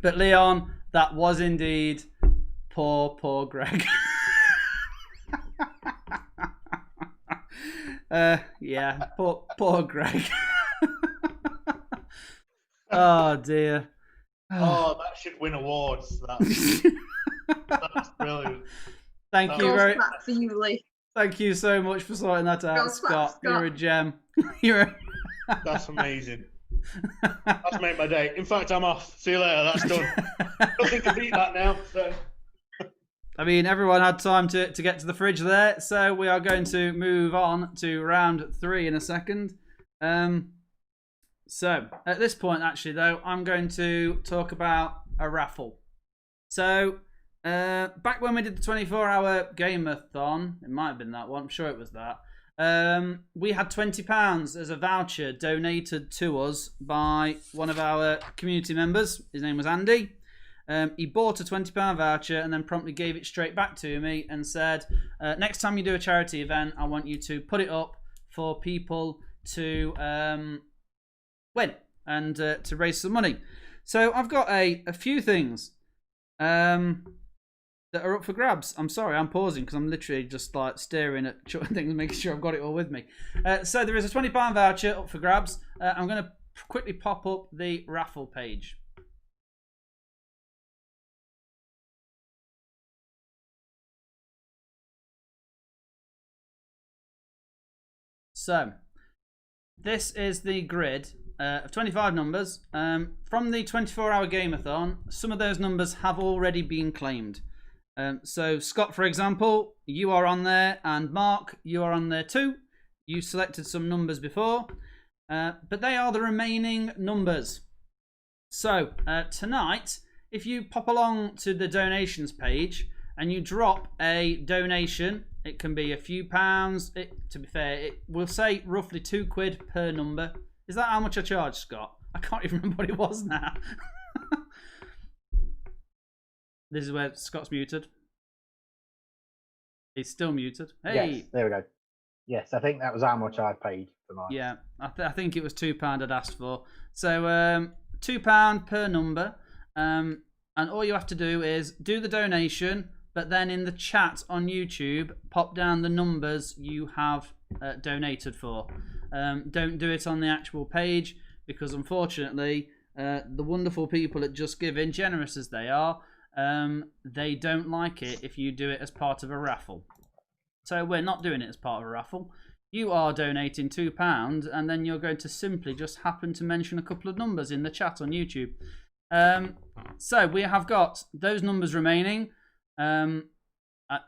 But Leon, that was indeed poor Greg. Yeah, poor Greg. Oh dear. Oh, that should win awards. That's brilliant. Thank you Gold very. clap for you, Leigh. Thank you so much for sorting that out, Go, Scott. Scott. You're a gem. You're a... That's amazing. That's made my day. In fact, I'm off. See you later. That's done. Nothing can beat that now. So. I mean, everyone had time to get to the fridge there, so we are going to move on to round 3 in a second. So, at this point, actually, though, I'm going to talk about a raffle. So, back when we did the 24-hour game-a-thon, it might have been that one, I'm sure it was that, we had £20 as a voucher donated to us by one of our community members. His name was Andy. He bought a £20 voucher and then promptly gave it straight back to me and said, next time you do a charity event, I want you to put it up for people to win and to raise some money. So I've got a few things that are up for grabs. I'm sorry, I'm pausing because I'm literally just like staring at things, making sure I've got it all with me. So there is a £20 voucher up for grabs. I'm going to quickly pop up the raffle page. So, this is the grid of 25 numbers. From the 24-hour game-a-thon, some of those numbers have already been claimed. So, Scott, for example, you are on there, and Mark, you are on there too. You selected some numbers before, but they are the remaining numbers. So, tonight, if you pop along to the donations page and you drop a donation, it can be a few pounds. To be fair, it will say roughly £2 per number. Is that how much I charge, Scott? I can't even remember what it was now. This is where Scott's muted. He's still muted. Hey. Yes, there we go. Yes, I think that was how much I paid for mine. Yeah, I think it was £2 I'd asked for. So £2 per number. And all you have to do is do the donation, but then in the chat on YouTube, pop down the numbers you have donated for. Don't do it on the actual page because unfortunately, the wonderful people at Just Giving, generous as they are, they don't like it if you do it as part of a raffle. So we're not doing it as part of a raffle. You are donating £2 and then you're going to simply just happen to mention a couple of numbers in the chat on YouTube. So we have got those numbers remaining.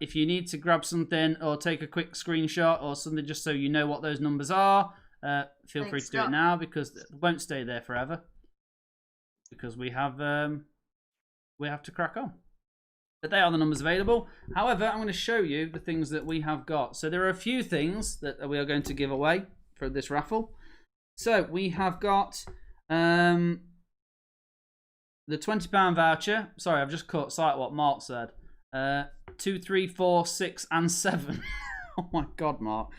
If you need to grab something or take a quick screenshot or something just so you know what those numbers are, feel free to do it now because it won't stay there forever. Because we have to crack on. But they are the numbers available. However, I'm going to show you the things that we have got. So there are a few things that we are going to give away for this raffle. So we have got the £20 voucher. Sorry, I've just caught sight of what Mark said. 2, 3, 4, 6, and 7. Oh my God, Mark.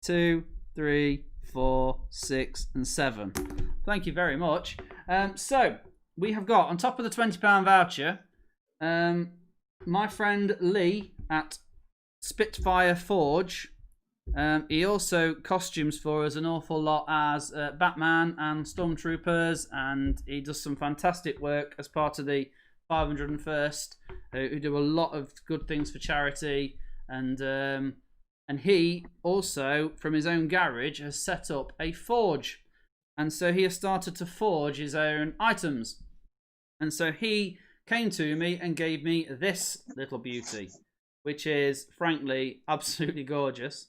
2, 3, 4, 6, and 7. Thank you very much. So we have got on top of the £20 voucher, my friend Leigh at Spitfire Forge. He also costumes for us an awful lot as Batman and Stormtroopers, and he does some fantastic work as part of the 501st, who do a lot of good things for charity, and he also, from his own garage, has set up a forge, and so he has started to forge his own items, and so he came to me and gave me this little beauty, which is frankly absolutely gorgeous.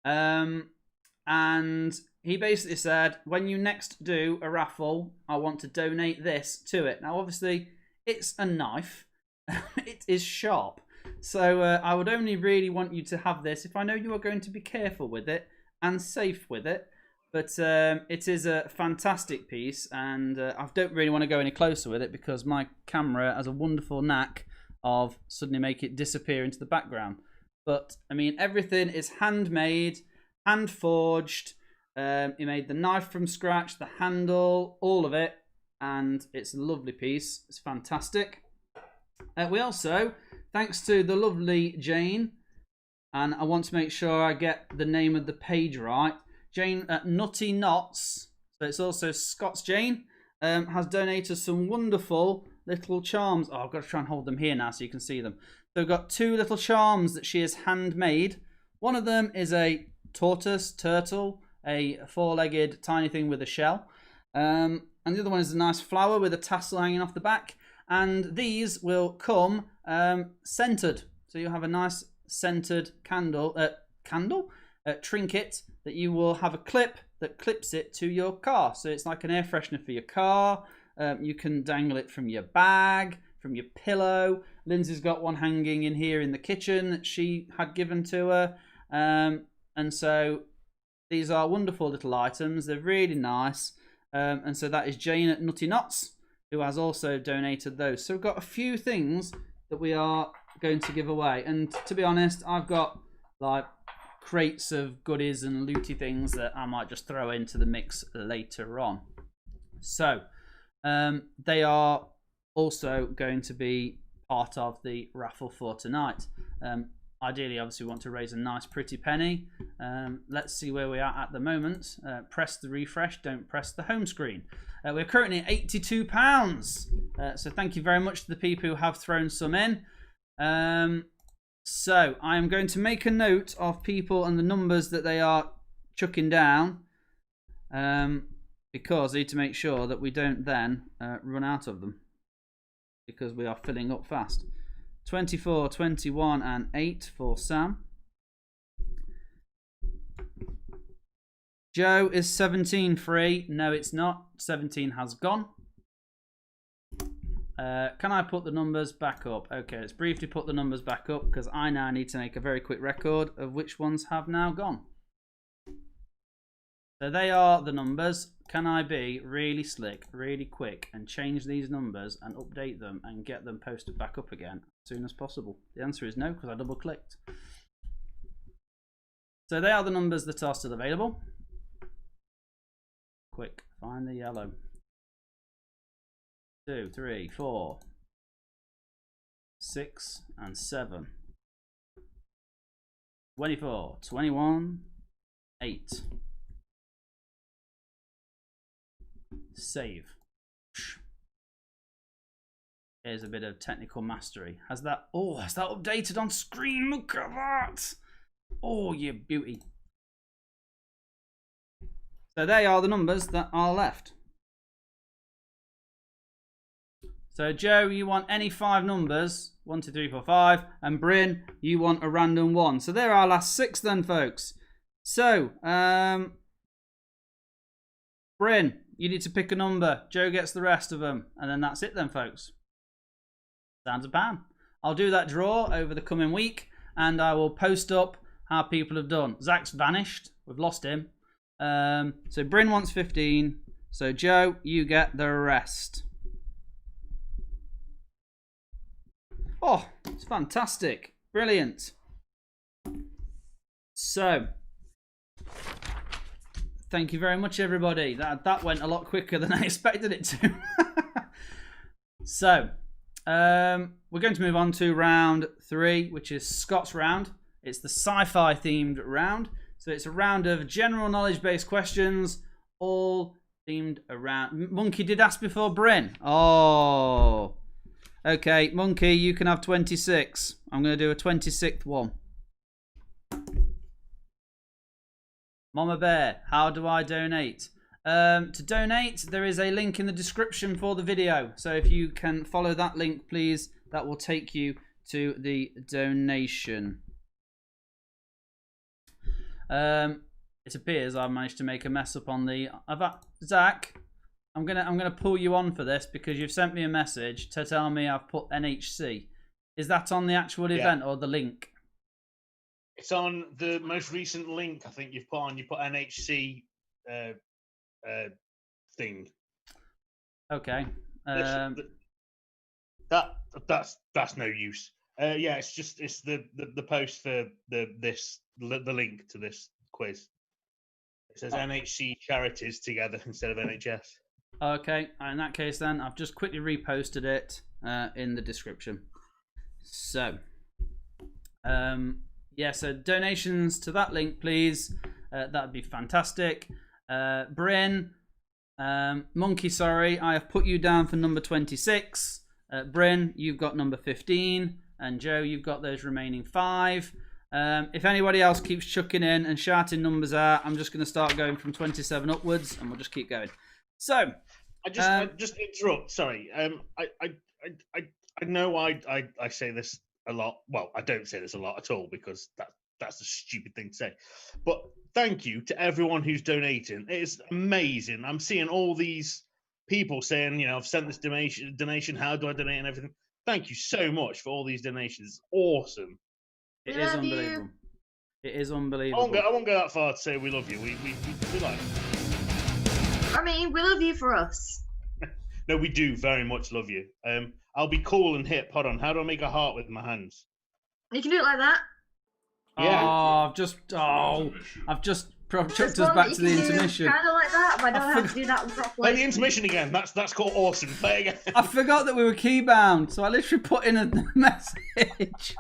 And he basically said, when you next do a raffle, I want to donate this to it. Now, obviously, it's a knife. It is sharp. So I would only really want you to have this if I know you are going to be careful with it and safe with it. But it is a fantastic piece, and I don't really want to go any closer with it because my camera has a wonderful knack of suddenly make it disappear into the background. But, I mean, everything is handmade, hand-forged. He made the knife from scratch, the handle, all of it. And it's a lovely piece. It's fantastic. We also, thanks to the lovely Jane, and I want to make sure I get the name of the page right, Jane at Nutty Knots, so it's also Scott's Jane, has donated some wonderful little charms. Oh, I've got to try and hold them here now so you can see them. So we've got 2 little charms that she has handmade. One of them is a turtle, a four-legged tiny thing with a shell. And the other one is a nice flower with a tassel hanging off the back. And these will come scented. So you'll have a nice scented trinket that you will have a clip that clips it to your car. So it's like an air freshener for your car. You can dangle it from your bag, from your pillow. Lindsay's got one hanging in here in the kitchen that she had given to her. And so these are wonderful little items. They're really nice. And so that is Jane at Nutty Knots, who has also donated those. So we've got a few things that we are going to give away. And to be honest, I've got like crates of goodies and looty things that I might just throw into the mix later on. So they are also going to be part of the raffle for tonight. Ideally, obviously, we want to raise a nice pretty penny. Let's see where we are at the moment. Press the refresh, don't press the home screen. We're currently at £82. So thank you very much to the people who have thrown some in. So I am going to make a note of people and the numbers that they are chucking down. Because I need to make sure that we don't then run out of them. Because we are filling up fast. 24, 21 and 8 for Sam. Joe is 17 free. No, it's not. 17 has gone. Can I put the numbers back up? Okay, let's briefly put the numbers back up because I now need to make a very quick record of which ones have now gone. So they are the numbers. Can I be really slick, really quick and change these numbers and update them and get them posted back up again as soon as possible? The answer is no because I double clicked. So they are the numbers that are still available. Quick, find the yellow. 2, 3, 4, 6 and 7. 24, 21, 8. Save. Here's a bit of technical mastery. Has that updated on screen? Look at that. Oh, you beauty. So they are the numbers that are left. So Joe, you want any 5 numbers. 1, 2, 3, 4, 5. And Bryn, you want a random 1. So there are our last 6 then, folks. So, Bryn, you need to pick a number. Joe gets the rest of them. And then that's it then, folks. Sounds a plan. I'll do that draw over the coming week. And I will post up how people have done. Zach's vanished. We've lost him. So Bryn wants 15. So Joe, you get the rest. Oh, it's fantastic. Brilliant. So, thank you very much, everybody. That went a lot quicker than I expected it to. So, we're going to move on to round 3, which is Scott's round. It's the sci-fi themed round. So it's a round of general knowledge-based questions, all themed around... Monkey did ask before Bryn. Oh. Okay, Monkey, you can have 26. I'm going to do a 26th one. Mama Bear, how do I donate? To donate, there is a link in the description for the video. So if you can follow that link, please, that will take you to the donation. It appears I've managed to make a mess up on the... Zach, I'm gonna pull you on for this because you've sent me a message to tell me I've put NHC. Is that on the actual event or the link? It's on the most recent link I think you've put on. You put NHC thing. Okay. That's no use. Yeah, it's the post for the link to this quiz. It says NHC charities together instead of NHS. Okay, in that case then, I've just quickly reposted it in the description. So, yeah, so donations to that link, please. That'd be fantastic. Bryn, Monkey, sorry, I have put you down for number 26. Bryn, you've got number 15. And Joe, you've got those remaining 5. If anybody else keeps chucking in and shouting numbers out, I'm just going to start going from 27 upwards, and we'll just keep going. So, I just interrupt. Sorry. I know I say this a lot. Well, I don't say this a lot at all because that's a stupid thing to say. But thank you to everyone who's donating. It's amazing. I'm seeing all these people saying, you know, I've sent this donation. How do I donate and everything? Thank you so much for all these donations. It's awesome. it We is love unbelievable. you. It is I unbelievable. won't go that far to say we love you. We like you. I mean, we love you for us. No, we do very much love you. I'll be cool and hip. Hold on. How do I make a heart with my hands? You can do it like that. Yeah. Oh, I've just chucked us back to the intermission. Kind of like that, but I don't have to do that properly. Play the intermission again. That's called awesome. Play again. I forgot that we were key bound, so I literally put in a message.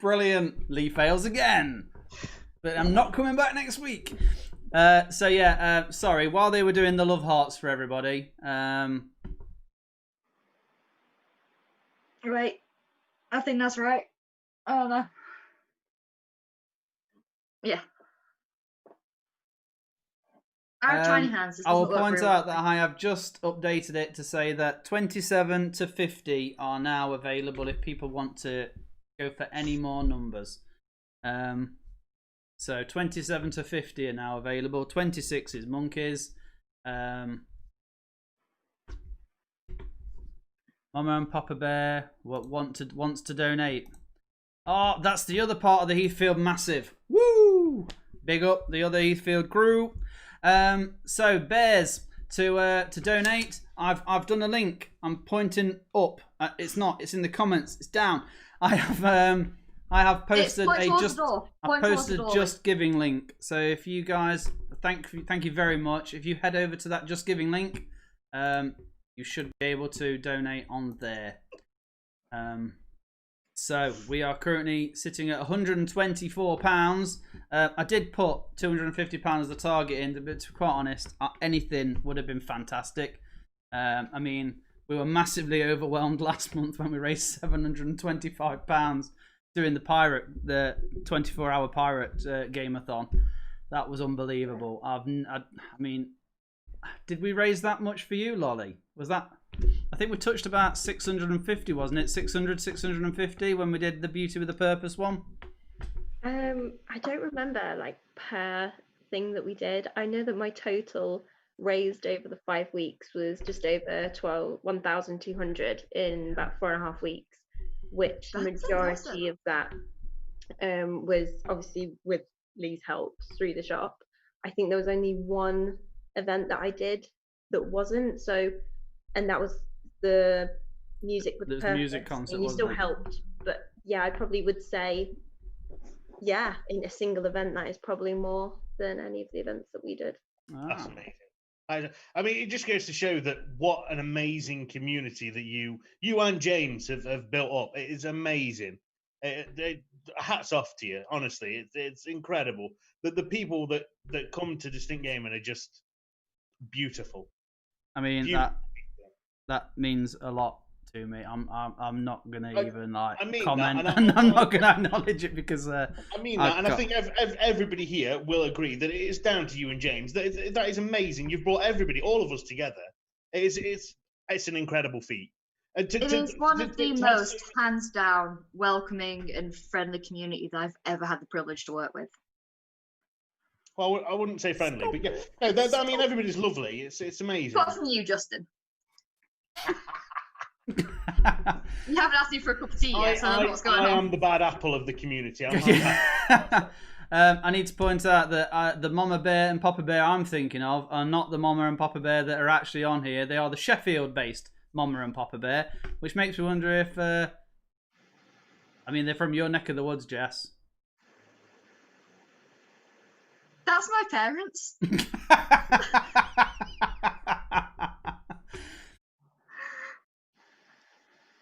Brilliant. Leigh fails again. But I'm not coming back next week. So yeah, sorry. While they were doing the love hearts for everybody, Right. I think that's right. I don't know. Yeah. I have tiny hands. This I will doesn't work point very out well. that I have just updated it to say that 27 to 50 are now available if people want to go for any more numbers. So 27 to 50 are now available. 26 is monkeys. Mama and Papa Bear wants to donate. Oh, that's the other part of the Heathfield Massive. Woo! Big up the other Heathfield crew. So Bears to donate. I've done a link. I'm pointing up. It's not. It's in the comments. It's down. I have posted a Just Giving link. So if you guys thank you very much. If you head over to that Just Giving link, you should be able to donate on there. So we are currently sitting at £124. I did put £250 as the target in, but to be quite honest, anything would have been fantastic. I mean, we were massively overwhelmed last month when we raised £725 doing the 24-hour pirate game-a-thon. That was unbelievable. I mean, did we raise that much for you, Lolly? Was that? I think we touched about 650, wasn't it? 650 when we did the Beauty with a Purpose one. I don't remember like per thing that we did. I know that my total raised over the 5 weeks was just over 1,200 in about 4.5 weeks, which the majority of that was obviously with Leigh's help through the shop. I think there was only one event that I did that wasn't so, and that was the music with the purpose. Music concert. And you still helped, but yeah, I probably would say, yeah, in a single event, that is probably more than any of the events that we did. That's amazing. I mean, it just goes to show that what an amazing community that you and James have built up. It is amazing. Hats off to you, honestly. It's incredible that the people that come to Distinct Gaming are just beautiful. I mean, that means a lot to me. I'm not gonna even comment, and I'm not gonna acknowledge it because I mean that, and I think everybody here will agree that it is down to you and James. That is amazing. You've brought everybody, all of us together. It's an incredible feat. It is one of the most hands down welcoming and friendly community that I've ever had the privilege to work with. Well, I wouldn't say friendly, but yeah, no, I mean everybody's lovely. It's amazing. Apart from you, Justin. You haven't asked me for a cup of tea yet, so I don't know what's going on. I am the bad apple of the community. I need to point out that the Mama Bear and Papa Bear I'm thinking of are not the Mama and Papa Bear that are actually on here. They are the Sheffield-based Mama and Papa Bear, which makes me wonder if... I mean, they're from your neck of the woods, Jess. That's my parents.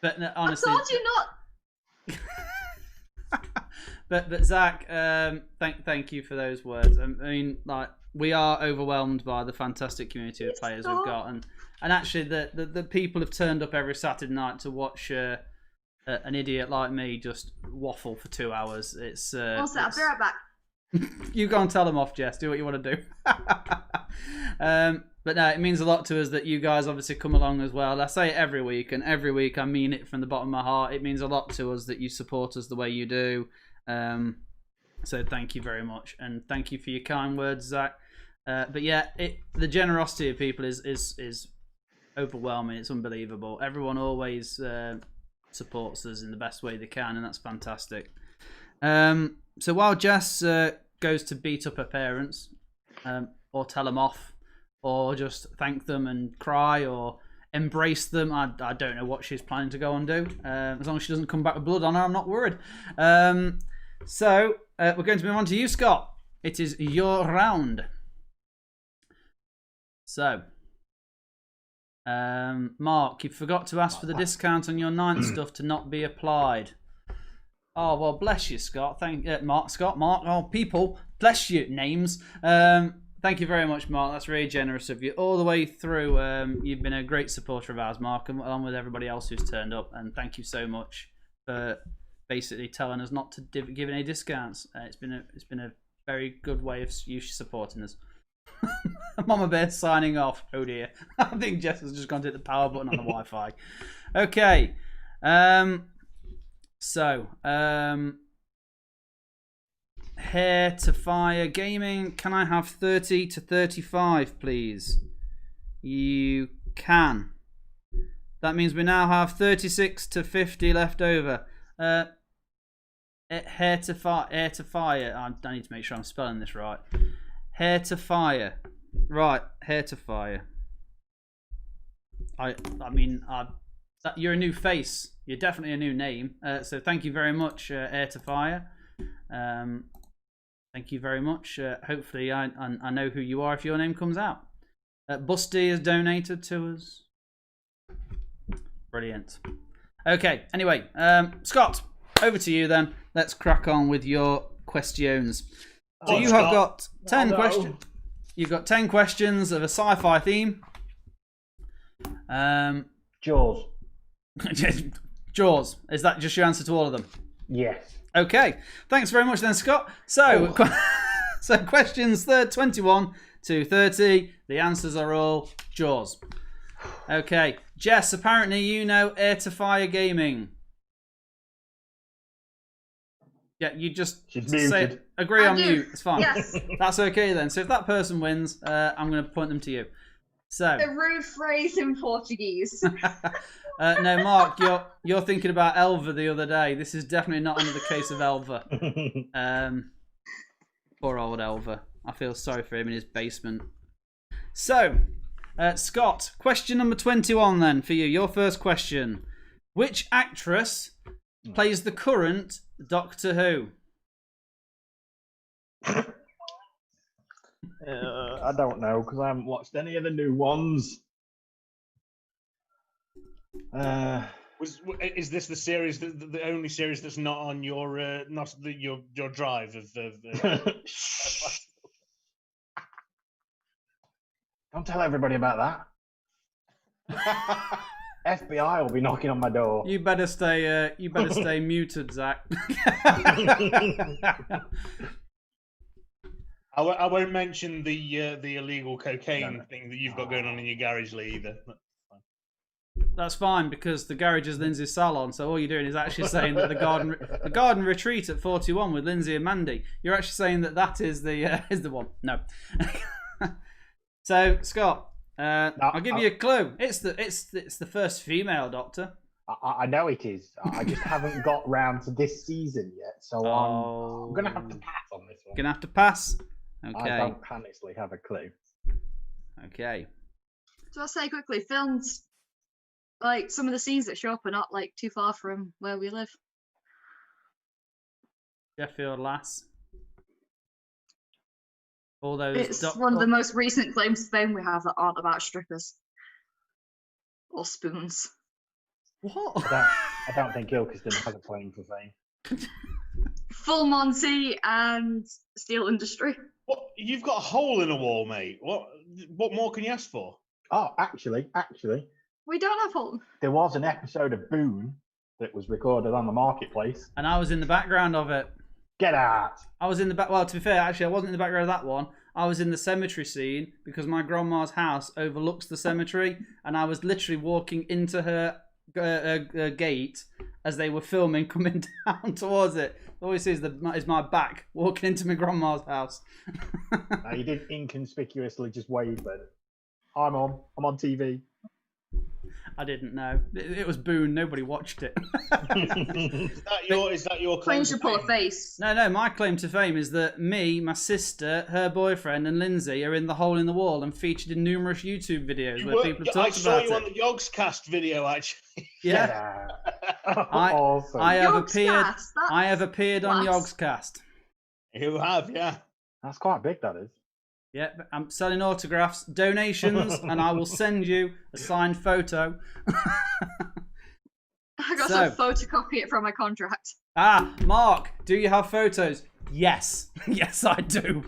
But no, honestly, I told you not. but Zach, thank you for those words. I mean, like, we are overwhelmed by the fantastic community of players we've got, and actually the people have turned up every Saturday night to watch an idiot like me just waffle for 2 hours. Also, I'll be right back. You go and tell them off, Jess. Do what you want to do. But no, it means a lot to us that you guys obviously come along as well. I say it every week, and every week I mean it from the bottom of my heart. It means a lot to us that you support us the way you do. So thank you very much, and thank you for your kind words, Zach. But yeah, the generosity of people is overwhelming. It's unbelievable. Everyone always supports us in the best way they can, and that's fantastic. So while Jess goes to beat up her parents, or tell them off, or just thank them and cry, or embrace them, I don't know what she's planning to go and do. As long as she doesn't come back with blood on her, I'm not worried. So we're going to move on to you, Scott. It is your round. So, Mark, you forgot to ask for the discount on your ninth stuff to not be applied. Oh, well, bless you, Scott. Mark. Oh, people, bless you, names. Thank you very much, Mark. That's really generous of you. All the way through, you've been a great supporter of ours, Mark, along with everybody else who's turned up. And thank you so much for basically telling us not to give any discounts. It's been a very good way of you supporting us. Mama Bear signing off. Oh dear. I think Jess has just gone to hit the power button on the Wi-Fi. Okay. Hair to Fire Gaming. Can I have 30 to 35, please? You can. That means we now have 36 to 50 left over. Hair to Fire. I need to make sure I'm spelling this right. Hair to Fire. Right, Hair to Fire. You're a new face. You're definitely a new name. So thank you very much, Hair to Fire. Thank you very much. Hopefully I know who you are if your name comes out. Busty has donated to us. Brilliant. Okay, anyway, Scott, over to you then. Let's crack on with your questions. So you have got 10 questions. You've got 10 questions of a sci-fi theme. Jaws. Jaws. Is that just your answer to all of them? Yes. Okay. Thanks very much then, Scott. So, so questions 21 to 30. The answers are all Jaws. Okay. Jess, apparently you know Air to Fire Gaming. Yeah, you just say agree on mute. It's fine. Yes. That's okay then. So if that person wins, I'm going to point them to you. So A rude phrase in Portuguese. no, Mark, you're thinking about Elva the other day. This is definitely not under the case of Elva. Poor old Elva. I feel sorry for him in his basement. So, Scott, question number 21 then for you. Your first question. Which actress plays the current Doctor Who? I don't know because I haven't watched any of the new ones. Is this the series, the only series that's not on your your drive of? Don't tell everybody about that. FBI will be knocking on my door. You better stay. You better stay muted, Zach. I won't mention the illegal cocaine thing that you've got going on in your garage, Leigh, either. That's fine because the garage is Lindsay's salon. So all you're doing is actually saying that the garden retreat at 41 with Lindsay and Mandy. You're actually saying that is the one. No. So Scott, I'll give you a clue. It's the first female Doctor. I know it is. I just haven't got round to this season yet, so I'm gonna have to pass on this one. Gonna have to pass. Okay. I don't honestly have a clue. Okay. So I'll say quickly, films, like some of the scenes that show up are not like too far from where we live. Sheffield Lass. All those. It's one of the most recent claims to fame we have that aren't about strippers or spoons. What? I don't think Ilkeston has a claim for fame. Full Monty and Steel Industry. What? You've got a hole in a wall, mate. What more can you ask for? Oh, actually, We don't have hole. there was an episode of Boone that was recorded on the marketplace. And I was in the background of it. Get out! I was in the back. Well, to be fair, actually, I wasn't in the background of that one. I was in the cemetery scene because my grandma's house overlooks the cemetery, and I was literally walking into her gate as they were filming, coming down towards it. All you see is my back walking into my grandma's house. No, you didn't inconspicuously just wave, but I'm on TV. I didn't know. It was Boone. Nobody watched it. Is that your claim Claims to to pull a fame? face. No. My claim to fame is that me, my sister, her boyfriend, and Lindsay are in the hole in the wall and featured in numerous YouTube videos where people have I talked saw about you on it. the Yogscast video, actually. Yeah. I, awesome. I have Yogscast, appeared. that's I have appeared on class. Yogscast. You have, yeah. That's quite big, that is. Yeah, I'm selling autographs, donations, and I will send you a signed photo. I got So- to photocopy it from my contract. Mark, do you have photos? Yes. Yes, I do.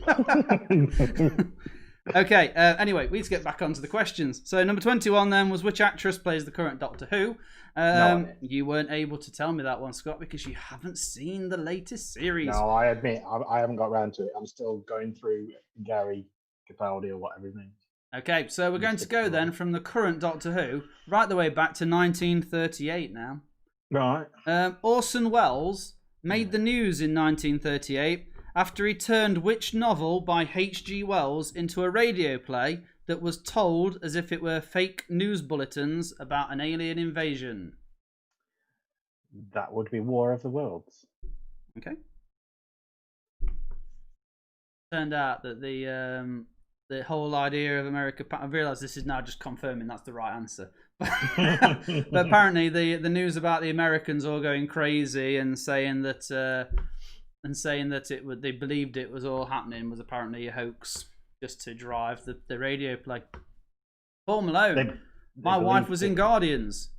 Okay, anyway, we need to get back onto the questions. So number 21 then was which actress plays the current Doctor Who? idea. You weren't able to tell me that one, Scott, because you haven't seen the latest series. No, I admit, I haven't got around to it. I'm still going through Gary Capaldi or whatever his name is. Okay, so we're going to go then from the current Doctor Who right the way back to 1938 now. Right. Orson Welles made the news in 1938 after he turned which novel by H.G. Wells into a radio play that was told as if it were fake news bulletins about an alien invasion. That would be War of the Worlds. Okay. Turned out that the whole idea of America... I realise this is now just confirming that's the right answer. But apparently the news about the Americans all going crazy and saying that they believed it was all happening was apparently a hoax just to drive the radio play. Paul Malone, my wife was in Guardians.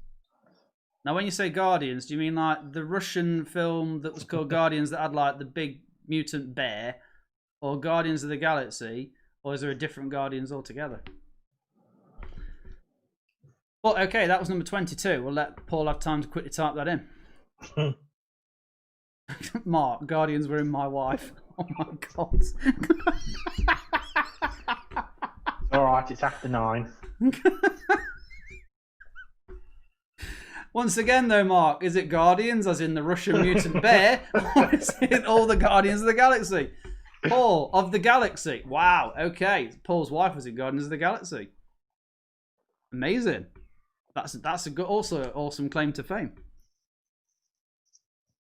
Now, when you say Guardians, do you mean like the Russian film that was called Guardians that had like the big mutant bear, or Guardians of the Galaxy, or is there a different Guardians altogether? Well, okay, that was number 22. We'll let Paul have time to quickly type that in. Mark, Guardians were in my wife. Oh my god. Alright, it's after 9. Once again, though, Mark, is it Guardians, as in the Russian mutant bear, or is it all the Guardians of the Galaxy? Paul of the Galaxy. Wow. Okay, Paul's wife was in Guardians of the Galaxy. Amazing. That's a good, also an awesome claim to fame.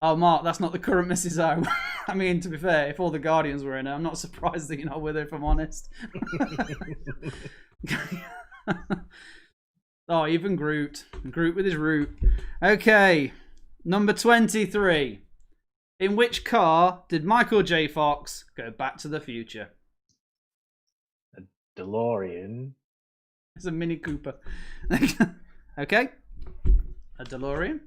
Oh, Mark, that's not the current Mrs. O. I mean, to be fair, if all the Guardians were in her, I'm not surprised that you're not with her, if I'm honest. Oh, even Groot. Groot with his root. Okay, number 23. In which car did Michael J. Fox go back to the future? DeLorean. It's a Mini Cooper. Okay, a DeLorean.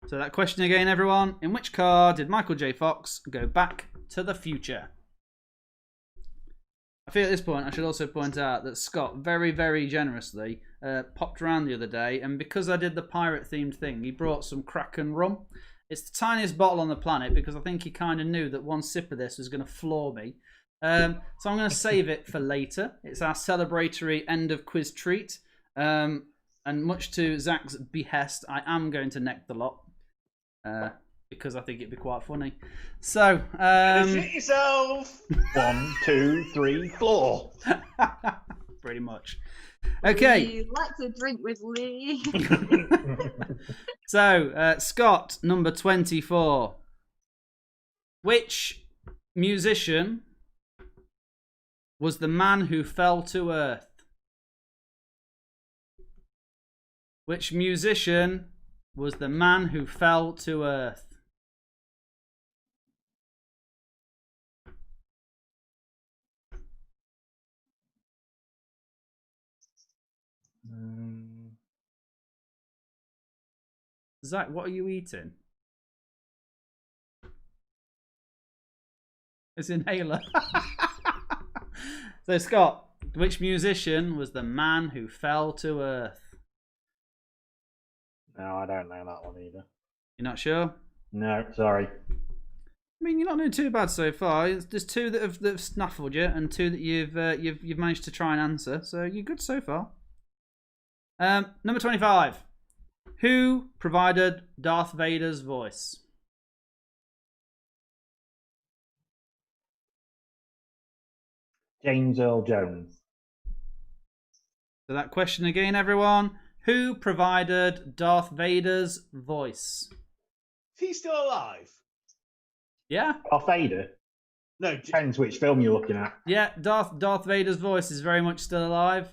So that question again, everyone. In which car did Michael J. Fox go back to the future? I feel at this point I should also point out that Scott very, very generously popped around the other day, and because I did the pirate-themed thing, he brought some Kraken rum. It's the tiniest bottle on the planet because I think he kind of knew that one sip of this was going to floor me. So I'm going to save it for later. It's our celebratory end of quiz treat. And much to Zach's behest, I am going to neck the lot. Because I think it'd be quite funny. So, Shit yourself! 1, 2, 3, floor. pretty much. Okay. We like to drink with Leigh. So, Scott, number 24. Which musician was the man who fell to earth? Which musician was the man who fell to earth? Zach, what are you eating? It's inhaler. So, Scott, which musician was the man who fell to earth? No, I don't know that one either. You're not sure? No, sorry. I mean, you're not doing too bad so far. There's two that have snaffled you, and two that you've managed to try and answer. So you're good so far. Number 25. Who provided Darth Vader's voice? James Earl Jones. So that question again, everyone. Who provided Darth Vader's voice? Is he still alive? Yeah, Darth Vader? No, Depends which film you're looking at. yeah. Darth Vader's voice is very much still alive.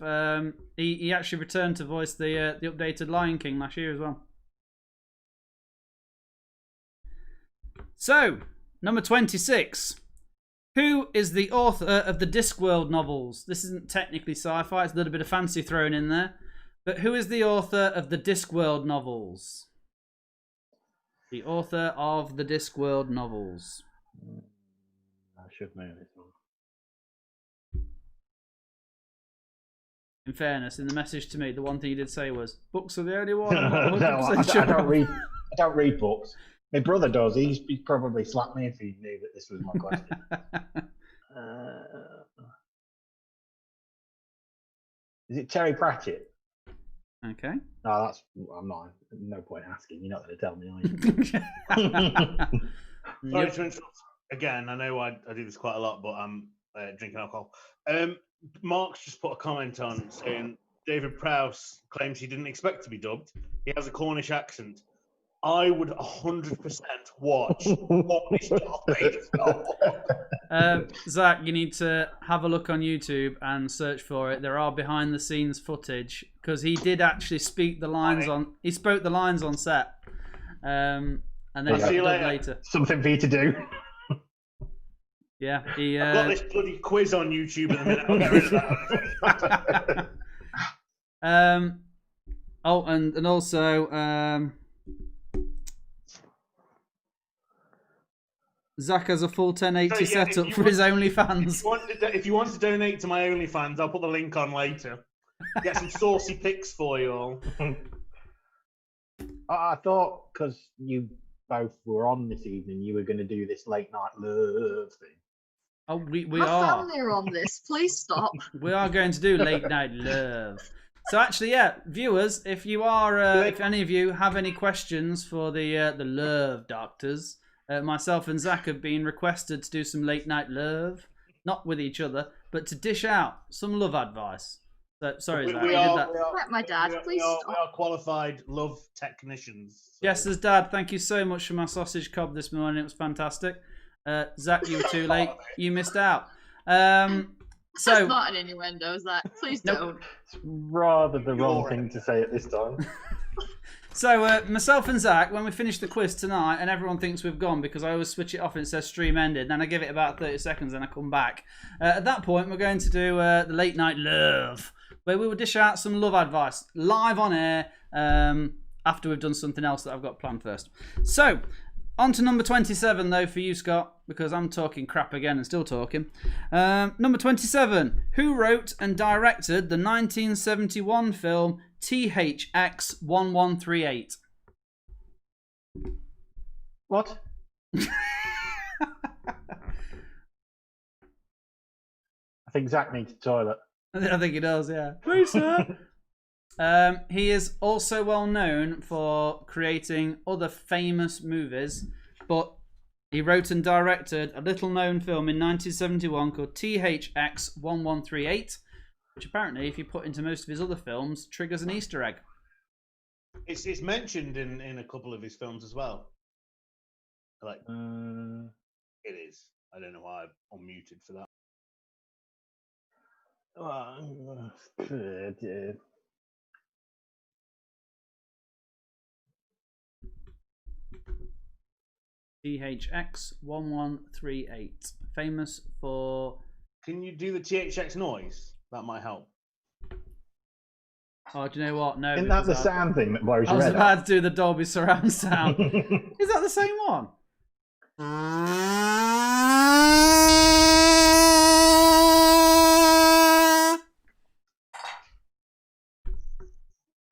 He actually returned to voice the updated Lion King last year as well. So, number 26. Who is the author of the Discworld novels? This isn't technically sci-fi, it's a little bit of fancy thrown in there. But who is the author of the Discworld novels? The author of the Discworld novels. I should know this one. In fairness, in the message to me, the one thing he did say was, books are the only one. I'm No, not 100% I sure. don't read books. My brother does. He'd probably slap me if he knew that this was my question. Is it Terry Pratchett? Okay. No, I'm not. No point asking. You're not going to tell me, are you? Sorry to interrupt. Again, I know I do this quite a lot, but I'm drinking alcohol. Mark's just put a comment on saying David Prowse claims he didn't expect to be dubbed. He has a Cornish accent. I would 100% watch Cornish Darth Vader's novel. Zach, you need to have a look on YouTube and search for it. There are behind the scenes footage because he did actually speak the lines on. He spoke the lines on set, and then See you later. Something for you to do. Yeah, he. I've got this bloody quiz on YouTube at the minute. I'll get rid of that. Oh, and also. Zach has a full 1080 setup for his OnlyFans. If you want to donate to my OnlyFans, I'll put the link on later. Get some saucy pics for you all. I thought because you both were on this evening, you were going to do this late night love thing. Oh, we My are. family are on this. Please stop. We are going to do late night love. So actually, yeah, viewers, if you are, if any of you have any questions for the love doctors. Myself and Zach have been requested to do some late night love, not with each other, but to dish out some love advice. So, sorry, Zach, you did that. Let my dad, please stop. We are qualified love technicians. So. Yes, as Dad, thank you so much for my sausage cob this morning. It was fantastic. Zach, you were too late. You missed out. That's So not an innuendo, Zach. Please Nope. don't. It's rather the wrong thing to say at this time. So, myself and Zach, when we finish the quiz tonight, and everyone thinks we've gone because I always switch it off and it says stream ended, then I give it about 30 seconds and I come back. At that point, we're going to do the late night love, where we will dish out some love advice live on air after we've done something else that I've got planned first. So, on to number 27, though, for you, Scott, because I'm talking crap again and still talking. Number 27, who wrote and directed the 1971 film THX 1138? What? I think Zach needs a toilet. I think he does, yeah. Please, sir. He is also well known for creating other famous movies, but he wrote and directed a little known film in 1971 called THX 1138, which apparently, if you put into most of his other films, triggers an Easter egg. It's mentioned in a couple of his films as well. Like it is. I don't know why I'm unmuted for that. THX 1138, famous for. Can you do the THX noise? That might help. Oh, do you know what? No. Isn't that the because sound thing that blows I your was head about to do the Dolby surround sound. Is that the same one?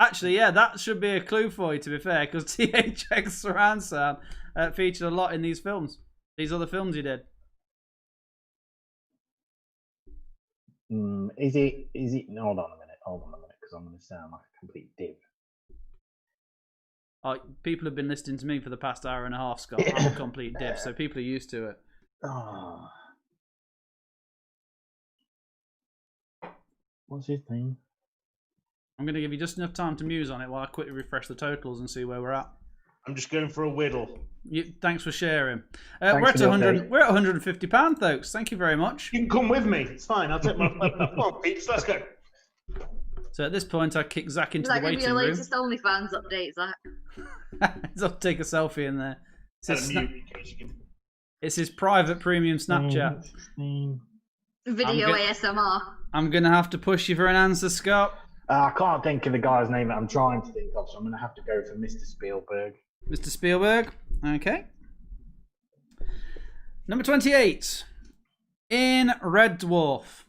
Actually, yeah, that should be a clue for you, to be fair, because THX surround sound featured a lot in these films. These other films he did. Is it? Hold on a minute, because I'm going to sound like a complete div. Oh, people have been listening to me for the past hour and a half, Scott. I'm a complete div, so people are used to it. Oh. What's his name? I'm going to give you just enough time to muse on it while I quickly refresh the totals and see where we're at. I'm just going for a whittle. Thanks for sharing. Thanks We're at for the 100. update. We're at £150, folks. Thank you very much. You can come with me. It's fine. I'll take my. Come on, Peeps. Let's go. So at this point, I kick Zach into the That could be waiting your room. latest OnlyFans update, Zach. I'll take a selfie in there. It's his, Mute in case you can- it's his private premium Snapchat. What's his name? Video I'm ASMR. I'm going to have to push you for an answer, Scott. I can't think of the guy's name that I'm trying to think of, so I'm going to have to go for Mr. Spielberg. Mr. Spielberg. Okay. Number 28. In Red Dwarf,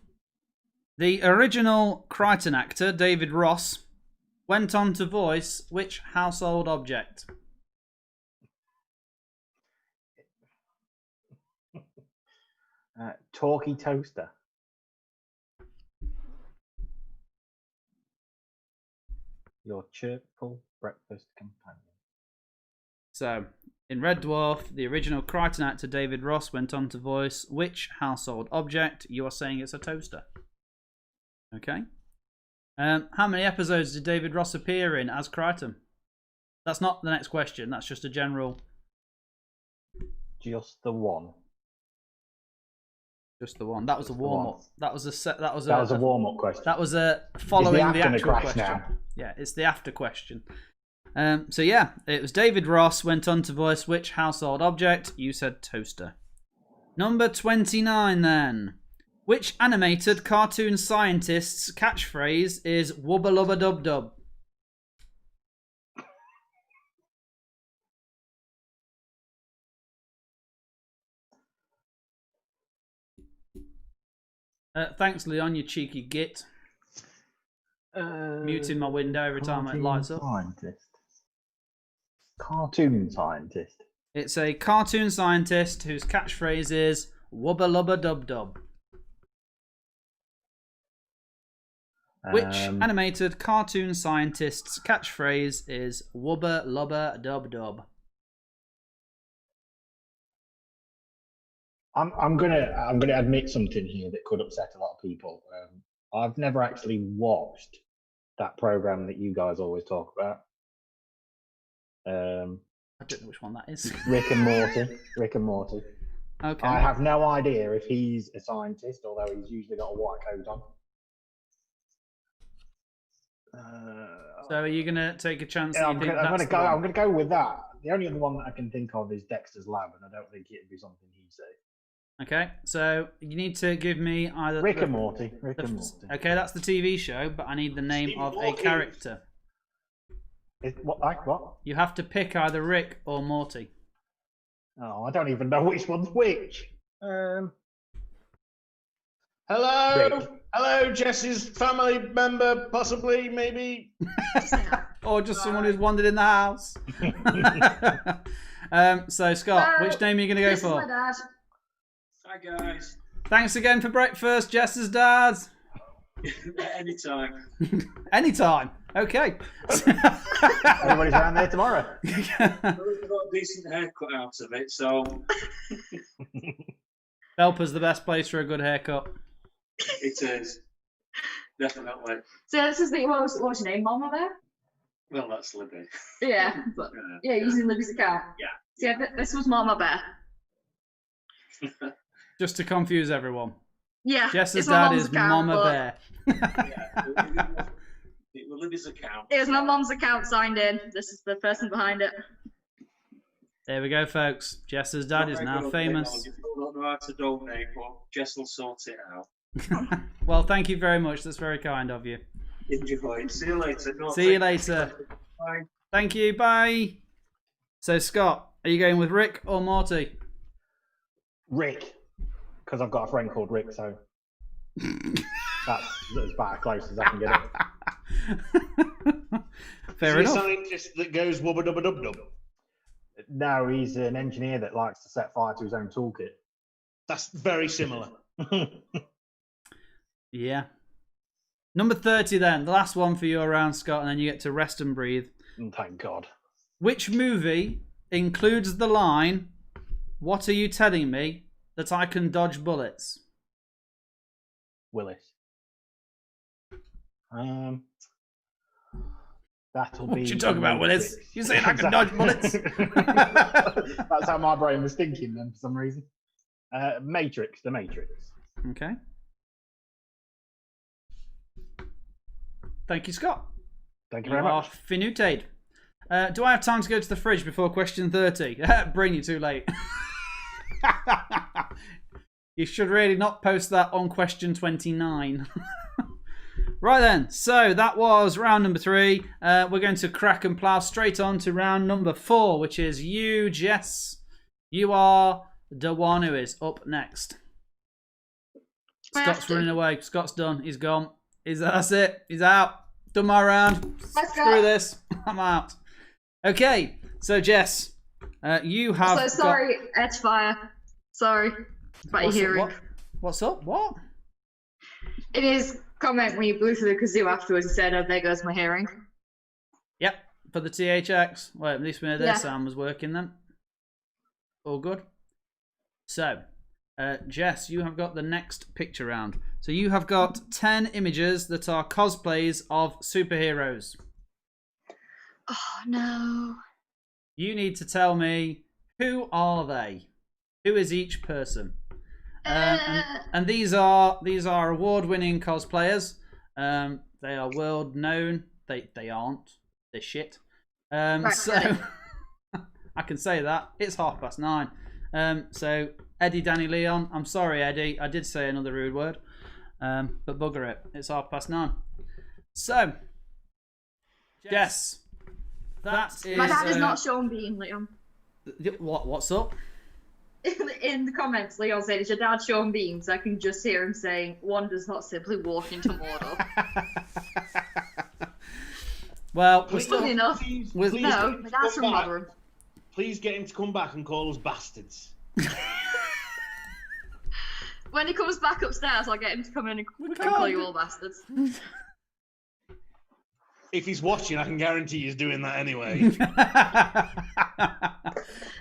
the original Crichton actor, David Ross, went on to voice which household object? Talkie toaster. Your cheerful breakfast companion. So, in Red Dwarf, the original Crichton actor David Ross went on to voice which household object? You are saying it's a toaster. Okay. How many episodes did David Ross appear in as Crichton? That's not the next question. That's just a general. Just the one. Just the one. That was a Just the warm one. up. That was a set. That was That was a warm-up question. That was a following after the the actual crash question. now? Yeah, it's the after question. So yeah, it was David Ross went on to voice which household object? You said toaster. Number 29 then. Which animated cartoon scientist's catchphrase is wubba lubba dub dub? Thanks, Leon, you cheeky git. Muting my window every time it lights up. Cartoon scientist. It's a cartoon scientist whose catchphrase is wubba lubba dub dub. Which animated cartoon scientist's catchphrase is wubba lubba dub dub? I'm gonna admit something here that could upset a lot of people. I've never actually watched that program that you guys always talk about. I don't know which one that is. Rick and Morty. Rick and Morty. Okay. I have no idea if he's a scientist, although he's usually got a white coat on. So are you gonna take a chance? Yeah, that I'm you think gonna that's go. the one? I'm gonna go with that. The only other one that I can think of is Dexter's Lab, and I don't think it'd be something he'd say. Okay, so you need to give me either Rick and Morty. Rick and Morty. Okay, that's the TV show, but I need the name Steve of a Morty. character. What? You have to pick either Rick or Morty. Oh, I don't even know which one's which. Hello, Rick. hello, Jess's family member, possibly, maybe. Or just someone who's wandered in the house. So Scott, which name are you going to go This is my for? dad. Hi guys. Thanks again for breakfast, Jess's dad. Anytime. Anytime. Okay. Everybody's around there tomorrow. I've got a decent haircut out of it, so Belper's the best place for a good haircut. it is. Definitely. So this is the what's your name, Mama Bear? Well, that's Libby. Yeah, but yeah, using Libby's account. Yeah. So yeah, this was Mama Bear. Just to confuse everyone. Yeah, Jess's it's my dad mum's is account, Mama but Bear. Yeah. It was Libby's account. it was my mum's account signed in. This is the person behind it. There we go, folks. Jess's dad is now famous. If you don't know how to donate, but Jess will sort it out. Well, thank you very much. That's very kind of you. Enjoy. See you later. Don't See you take- later. Bye. Thank you. Bye. So, Scott, are you going with Rick or Morty? Rick, because I've got a friend called Rick, so that's about as close as I can get it. Fair Is he enough. a scientist that goes wubba dubba dub dub? No, he's an engineer that likes to set fire to his own toolkit. That's very similar. Yeah. Number 30 then, the last one for your round, Scott, and then you get to rest and breathe. Thank God. Which movie includes the line, "What are you telling me? That I can dodge bullets"? Willis. That'll What be. you talking about, Willis? Matrix. You saying I can dodge bullets? That's how my brain was thinking then, for some reason. Matrix, the Matrix. Okay. Thank you, Scott. Thank you You very are much. finuted. Do I have time to go to the fridge before question 30? Bring you too late. You should really not post that on question 29. Right then, so that was round number 3. We're going to crack and plough straight on to round number 4, which is you, Jess. You are the one who is up next. Scott's running away. Scott's done. He's gone. That's it. He's out. Done my round. Let's go. Screw this. I'm out. Okay, so Jess, you have. So sorry, Edgefire. Sorry about your hearing. What's up? What? In his comment when you blew through the kazoo afterwards, he said, "Oh, there goes my hearing." Yep, for the THX. Well, at least we know their Yeah. sound was working then. All good. So, Jess, you have got the next picture round. So you have got 10 images that are cosplays of superheroes. Oh no. You need to tell me, who are they? Who is each person? And these are award-winning cosplayers. They are world known. They aren't. They're shit. Right. So I can say that. It's 9:30. So Eddie, Danny, Leon. I'm sorry, Eddie. I did say another rude word. But bugger it. It's 9:30. So, Jess, that is. My dad is not Sean Bean, Leon. What's up? In the comments, Leon said, "Is your dad Sean Bean?" So I can just hear him saying, "One does not simply walk into Mordor." Well, we're Please, still. Funny enough. please, With- please No, get him my to dad's come from back. Rotherham. Please get him to come back and call us bastards. When he comes back upstairs, I'll get him to come in and call you all bastards. If he's watching, I can guarantee he's doing that anyway.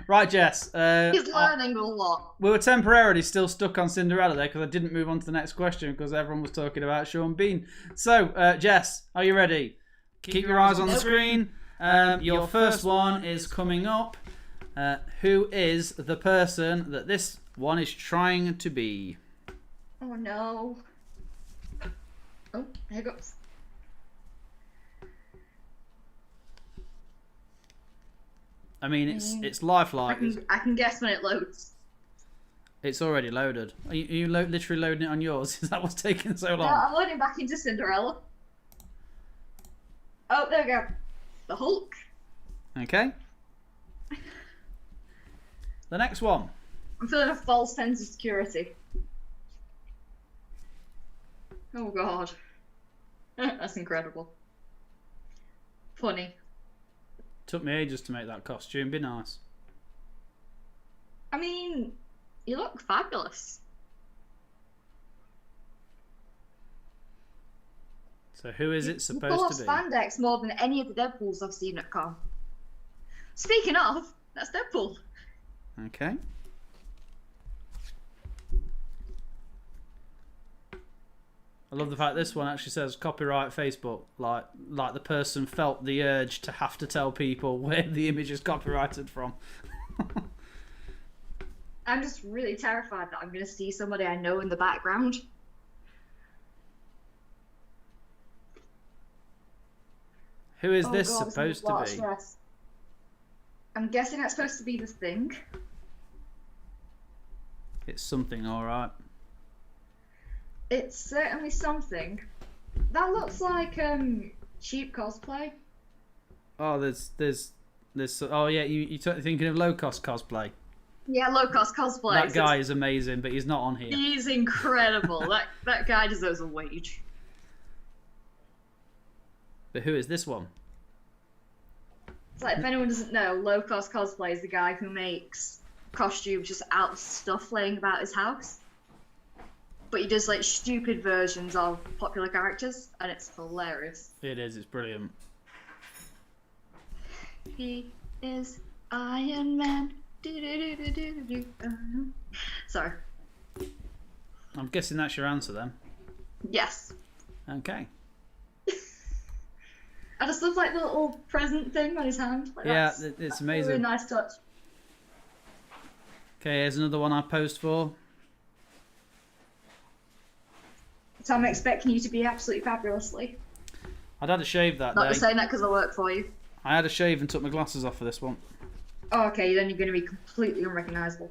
Right, Jess. He's learning a lot. We were temporarily still stuck on Cinderella there because I didn't move on to the next question because everyone was talking about Sean Bean. So, Jess, are you ready? Keep your eyes on the screen. Your first one is coming up. Who is the person that this one is trying to be? Oh no. Oh, here goes. I mean, it's lifelike. I can guess when it loads. It's already loaded. Are you literally loading it on yours? Is that what's taking so No, long? I'm loading back into Cinderella. Oh, there we go. The Hulk. Okay. The next one. I'm feeling a false sense of security. Oh god. That's incredible. Funny. Took me ages to make that costume. Be nice. I mean, you look fabulous. So who is it You supposed pull to off be? spandex more than any of the Deadpools I've seen at con. Speaking of, that's Deadpool. Okay. I love the fact this one actually says copyright Facebook. Like the person felt the urge to have to tell people where the image is copyrighted from. I'm just really terrified that I'm going to see somebody I know in the background. Who is Oh this God, it's supposed a lot to of be? stress. I'm guessing that's supposed to be the Thing. It's something, all right. It's certainly something. That looks like cheap cosplay. Oh, there's. Oh yeah, you're thinking of low cost cosplay. Yeah, low cost cosplay. That guy is amazing, but he's not on here. He's incredible. that guy deserves a wage. But who is this one? It's like, if anyone doesn't know, Low Cost Cosplay is the guy who makes costumes just out of stuff laying about his house. But he does like stupid versions of popular characters, and it's hilarious. It is. It's brilliant. He is Iron Man. Sorry. I'm guessing that's your answer then. Yes. Okay. I just love like the little present thing on his hand. Like, Yeah, that's it's a amazing. really nice touch. Okay, here's another one I posed for. So I'm expecting you to be absolutely fabulously. I'd had a shave that Not day. just saying that because I work for you. I had a shave and took my glasses off for this one. Oh, okay, then you're going to be completely unrecognisable.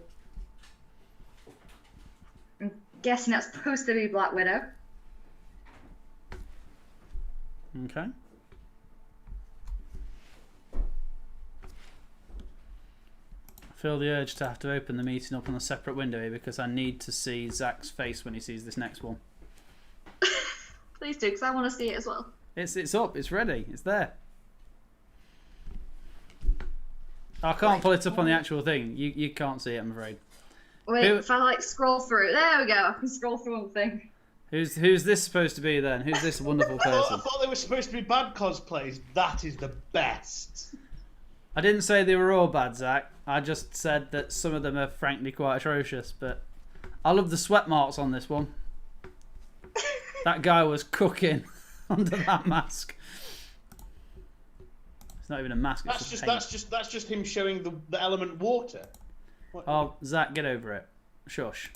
I'm guessing that's supposed to be Black Widow. Okay. I feel the urge to have to open the meeting up on a separate window here because I need to see Zach's face when he sees this next one. Please do, because I want to see it as well. It's up, it's ready, it's there. I can't pull it up on the actual thing. You can't see it, I'm afraid. Wait, Who- if I like scroll through, there we go. I can scroll through the thing. Who's this supposed to be then? Who's this wonderful I person? thought they were supposed to be bad cosplays. That is the best. I didn't say they were all bad, Zach. I just said that some of them are frankly quite atrocious, but I love the sweat marks on this one. That guy was cooking under that mask. It's not even a mask, it's That's just him showing the element water. What? Oh, Zach, get over it. Shush.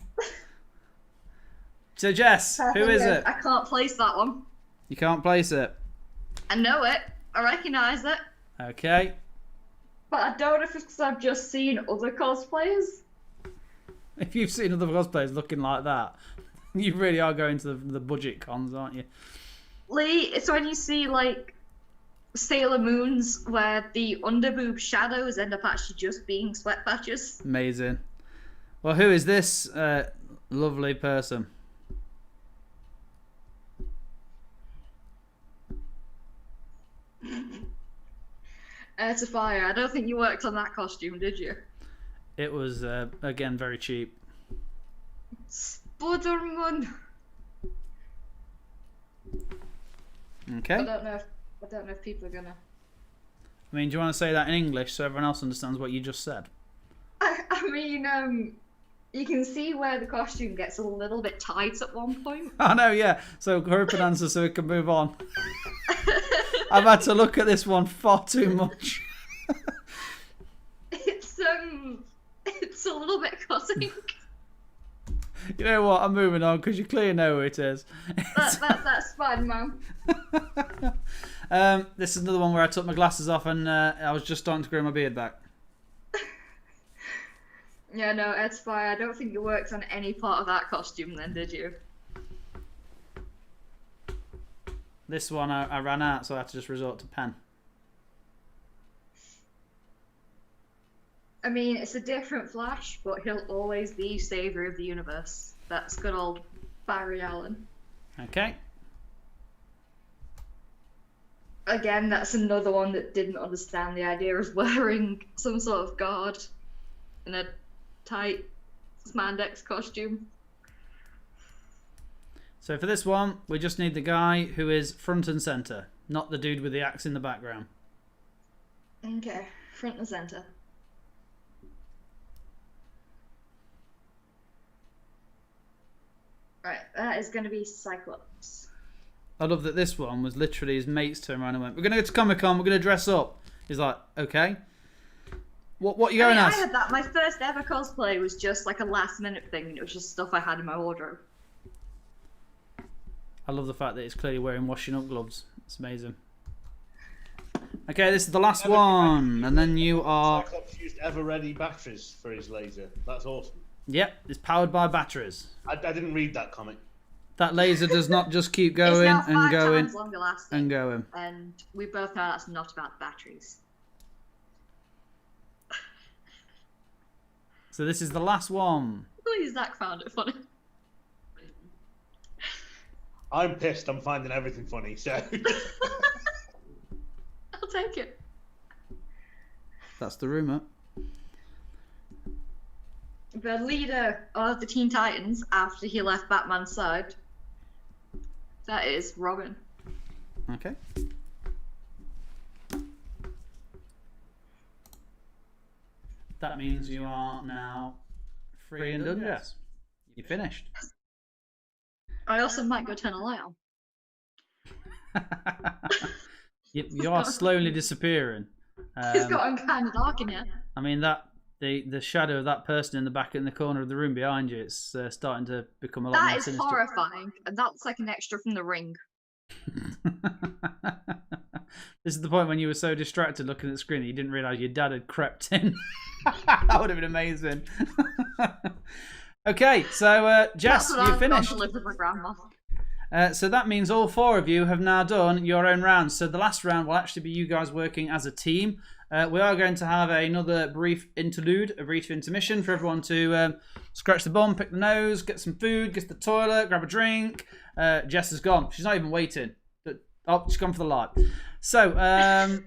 So, Jess, who is it? I can't place that one. You can't place it. I know it. I recognise it. Okay. But I don't know if it's because I've just seen other cosplayers. If you've seen other cosplayers looking like that, you really are going to the budget cons, aren't you? Leigh, it's when you see like Sailor Moons where the underboob shadows end up actually just being sweat patches. Amazing. Well, who is this lovely person? Air to fire. I don't think you worked on that costume, did you? It was, again, very cheap. Spider-Man. Okay. I don't know if people are gonna. I mean, do you want to say that in English so everyone else understands what you just said? I mean, you can see where the costume gets a little bit tight at one point. I know, yeah. So hurry up and answer so we can move on. I've had to look at this one far too much. It's a little bit cutting. You know what? I'm moving on because you clearly know who it is. That's Spider-Man. This is another one where I took my glasses off and I was just starting to grow my beard back. Yeah, no, Air to fire. I don't think you worked on any part of that costume then, did you? This one I ran out, so I had to just resort to pen. I mean, it's a different Flash, but he'll always be saviour of the universe. That's good old Barry Allen. Okay. Again, that's another one that didn't understand the idea of wearing some sort of guard in a tight spandex costume. So for this one, we just need the guy who is front and centre, not the dude with the axe in the background. Okay, front and centre. Right, that is going to be Cyclops. I love that this one was literally his mates turned around and went, "We're going to go to Comic-Con, we're going to dress up." He's like, "Okay. What are you going I as?" had that. My first ever cosplay was just like a last minute thing, and it was just stuff I had in my wardrobe. I love the fact that he's clearly wearing washing up gloves. It's amazing. Okay, this is the last one, and then you are... Cyclops used ever-ready batteries for his laser. That's awesome. Yep, it's powered by batteries. I didn't read that comic. That laser does not just keep It's going now and 5 going times longer lasting, and going. and we both know that's not about batteries. So this is the last one. Please, Zach found it funny. I'm pissed. I'm finding everything funny. So take it. That's the rumour. The leader of the Teen Titans after he left Batman's side. That is Robin. Okay. That means you are now free and done, Jess. You finished. I also might go turn a light on. You are slowly disappearing. It's gotten kind of dark in here. I mean that the shadow of that person in the back in the corner of the room behind you, it's starting to become a lot That more is sinister. horrifying, and that's like an extra from The Ring. This is the point when you were so distracted looking at the screen that you didn't realise your dad had crept in. That would have been amazing. Okay, so Jess, That's what you I've finished. got to live with my grandma. So that means all four of you have now done your own rounds. So the last round will actually be you guys working as a team. We are going to have another brief interlude, a brief intermission for everyone to scratch the bum, pick the nose, get some food, get to the toilet, grab a drink. Jess is gone. She's not even waiting. Oh, she's gone for the light. So,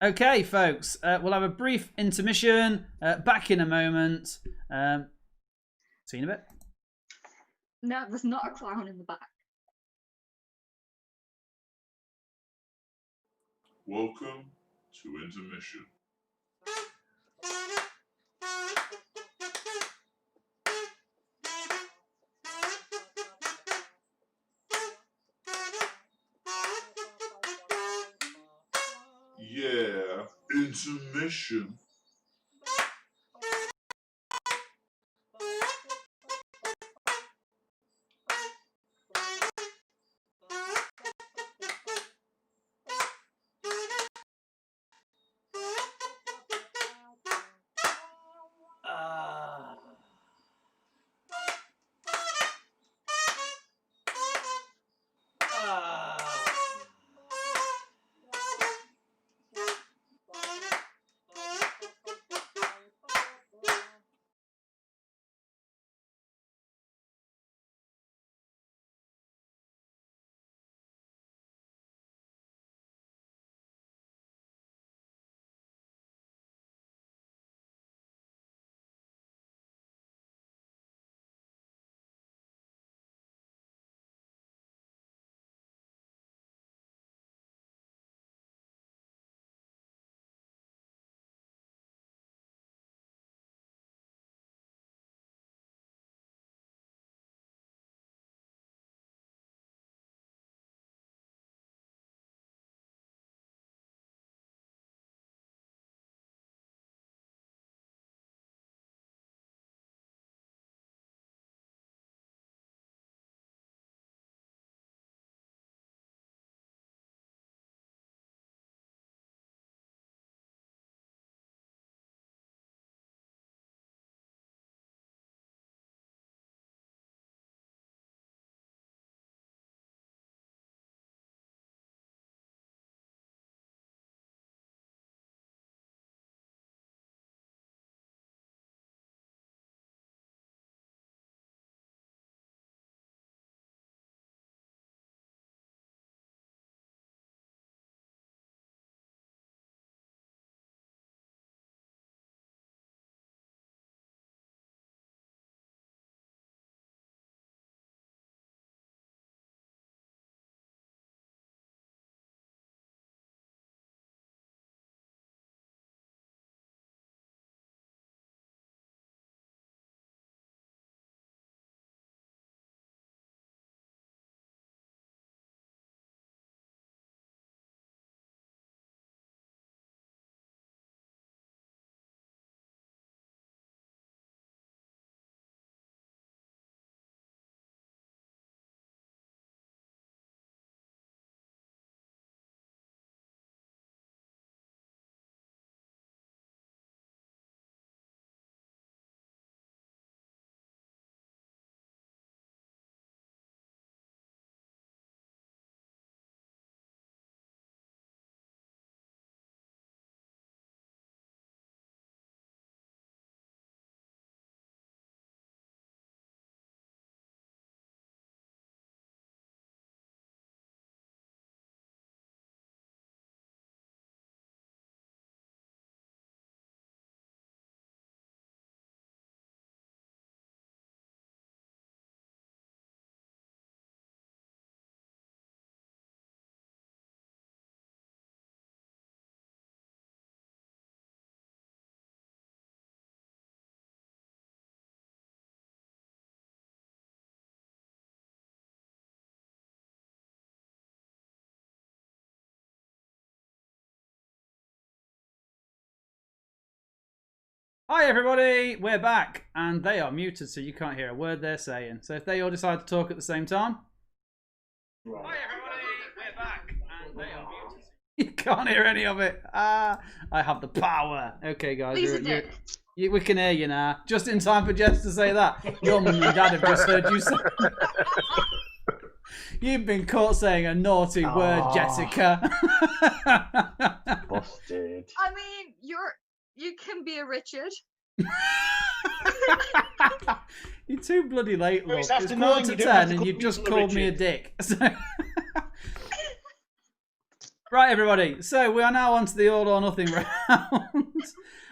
okay, folks. We'll have a brief intermission. Back in a moment. See you in a bit. No, there's not a clown in the back. Welcome to intermission. Yeah, intermission. Hi everybody, we're back, and they are muted, so you can't hear a word they're saying. So if they all decide to talk at the same time. Hi everybody, we're back, and they are muted. You can't hear any of it. I have the power. Okay, guys, we can hear you now. Just in time for Jess to say that. Your mum and dad have just heard you say. You've been caught saying a naughty word, Jessica. Busted. I mean, you can be a Richard. You're too bloody late, look. It's It's after 9, 9 to you don't have 10 to and call you've just people a called me a Richard. dick. So... Right, everybody. So we are now on to the all or nothing round.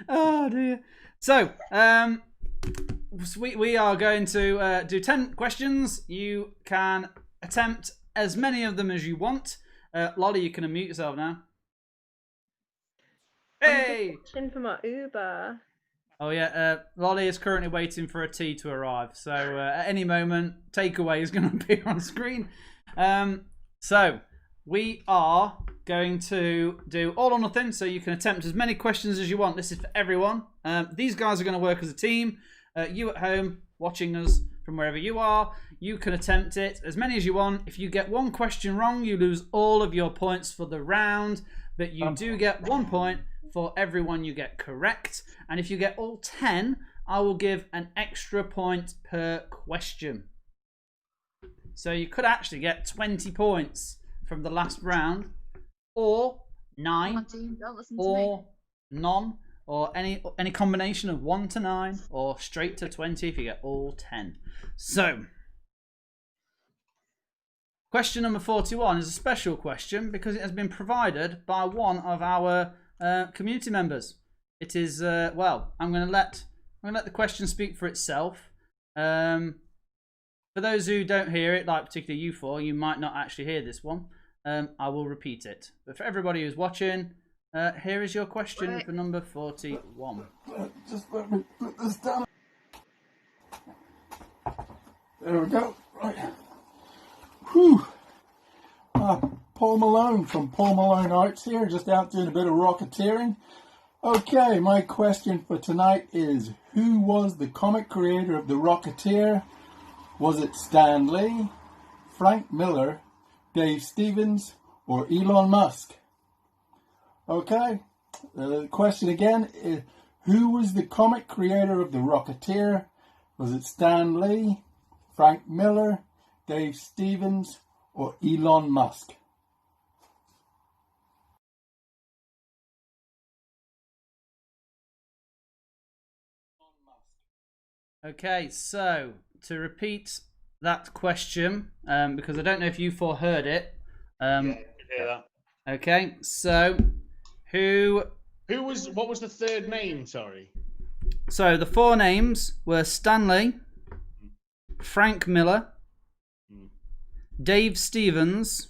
Oh, dear. So, we are going to do 10 questions. You can attempt as many of them as you want. Lolly, you can unmute yourself now. Hey! Watching for my Uber. Oh yeah, Lolly is currently waiting for a tea to arrive. So at any moment, takeaway is going to appear on screen. So we are going to do all or nothing. So you can attempt as many questions as you want. This is for everyone. These guys are going to work as a team. You at home watching us from wherever you are, you can attempt it as many as you want. If you get one question wrong, you lose all of your points for the round. But you do get 1 point for every one you get correct. And if you get all 10, I will give an extra point per question. So you could actually get 20 points from the last round, or 9, Come on, team, don't listen to me. or none, or any combination of 1 to 9, or straight to 20 if you get all 10. So, question number 41 is a special question because it has been provided by one of our community members. It is well, I'm going to let the question speak for itself. For those who don't hear it, like particularly you four, you might not actually hear this one. I will repeat it. But for everybody who's watching, here is your question for number 41. Just let me put this down. There we go. Right. Whew. Paul Malone from Paul Malone Arts here, just out doing a bit of rocketeering. Okay, my question for tonight is, who was the comic creator of The Rocketeer? Was it Stan Lee, Frank Miller, Dave Stevens, or Elon Musk? Okay, the question again is, who was the comic creator of The Rocketeer? Was it Stan Lee, Frank Miller, Dave Stevens, or Elon Musk? Okay, so to repeat that question, because I don't know if you four heard it. Yeah, I did hear that. Okay, so what was the third name? Sorry. So the 4 names were Stanley, Frank Miller, Dave Stevens,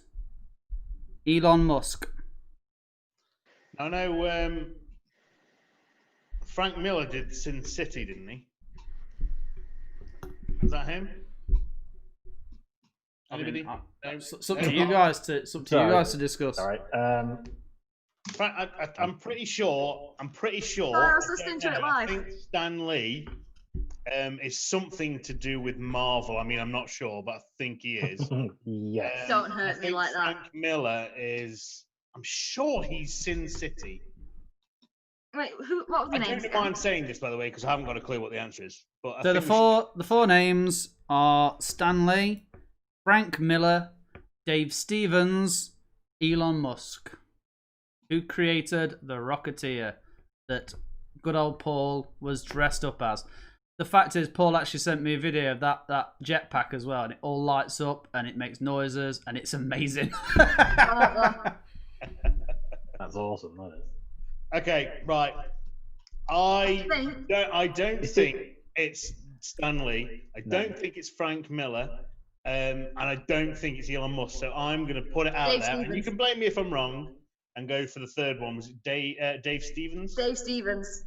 Elon Musk. I know Frank Miller did Sin City, didn't he? Is that him? Anybody? It's up to you guys to discuss. All right. I'm pretty sure. Sorry, I was listening to it I live. think Stan Lee is something to do with Marvel. I mean, I'm not sure, but I think he is. Yes. Don't I hurt me think like that. Frank Miller is. I'm sure he's Sin City. Wait, what were the I names? don't again? mind saying this, by the way, because I haven't got a clue what the answer is. But I So think the four names are Stanley, Frank Miller, Dave Stevens, Elon Musk, who created the Rocketeer that good old Paul was dressed up as. The fact is, Paul actually sent me a video of that jetpack as well, and it all lights up and it makes noises and it's amazing. That's awesome, that is. Okay, right. I don't think it's Stanley. I don't think it's Frank Miller. And I don't think it's Elon Musk. So I'm going to put it out Dave there. And you Stevens. can blame me if I'm wrong and go for the third one. Was it Dave Stevens? Dave Stevens.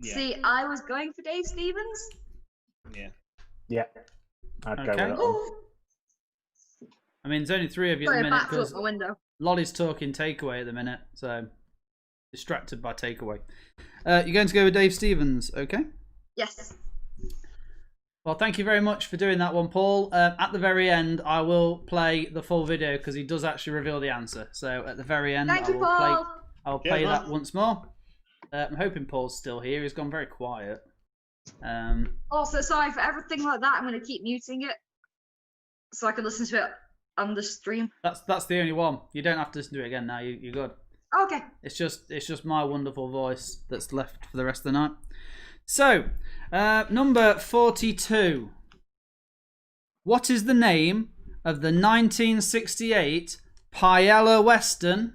Yeah. See, I was going for Dave Stevens. Yeah. Yeah. I'd go with Okay. that one. I mean, there's only 3 of you at Sorry, the I minute backed up because my window. Lolly's talking takeaway at the minute. So distracted by takeaway. You're going to go with Dave Stevens, okay? Yes. Well, thank you very much for doing that one, Paul. At the very end, I will play the full video because he does actually reveal the answer. So at the very end, Thank you, I'll play Yeah, that man. once more. I'm hoping Paul's still here. He's gone very quiet. Also, sorry for everything like that. I'm going to keep muting it so I can listen to it on the stream. That's the only one. You don't have to listen to it again now. You're good. Okay. It's just my wonderful voice that's left for the rest of the night. So, number 42. What is the name of the 1968 Paella Western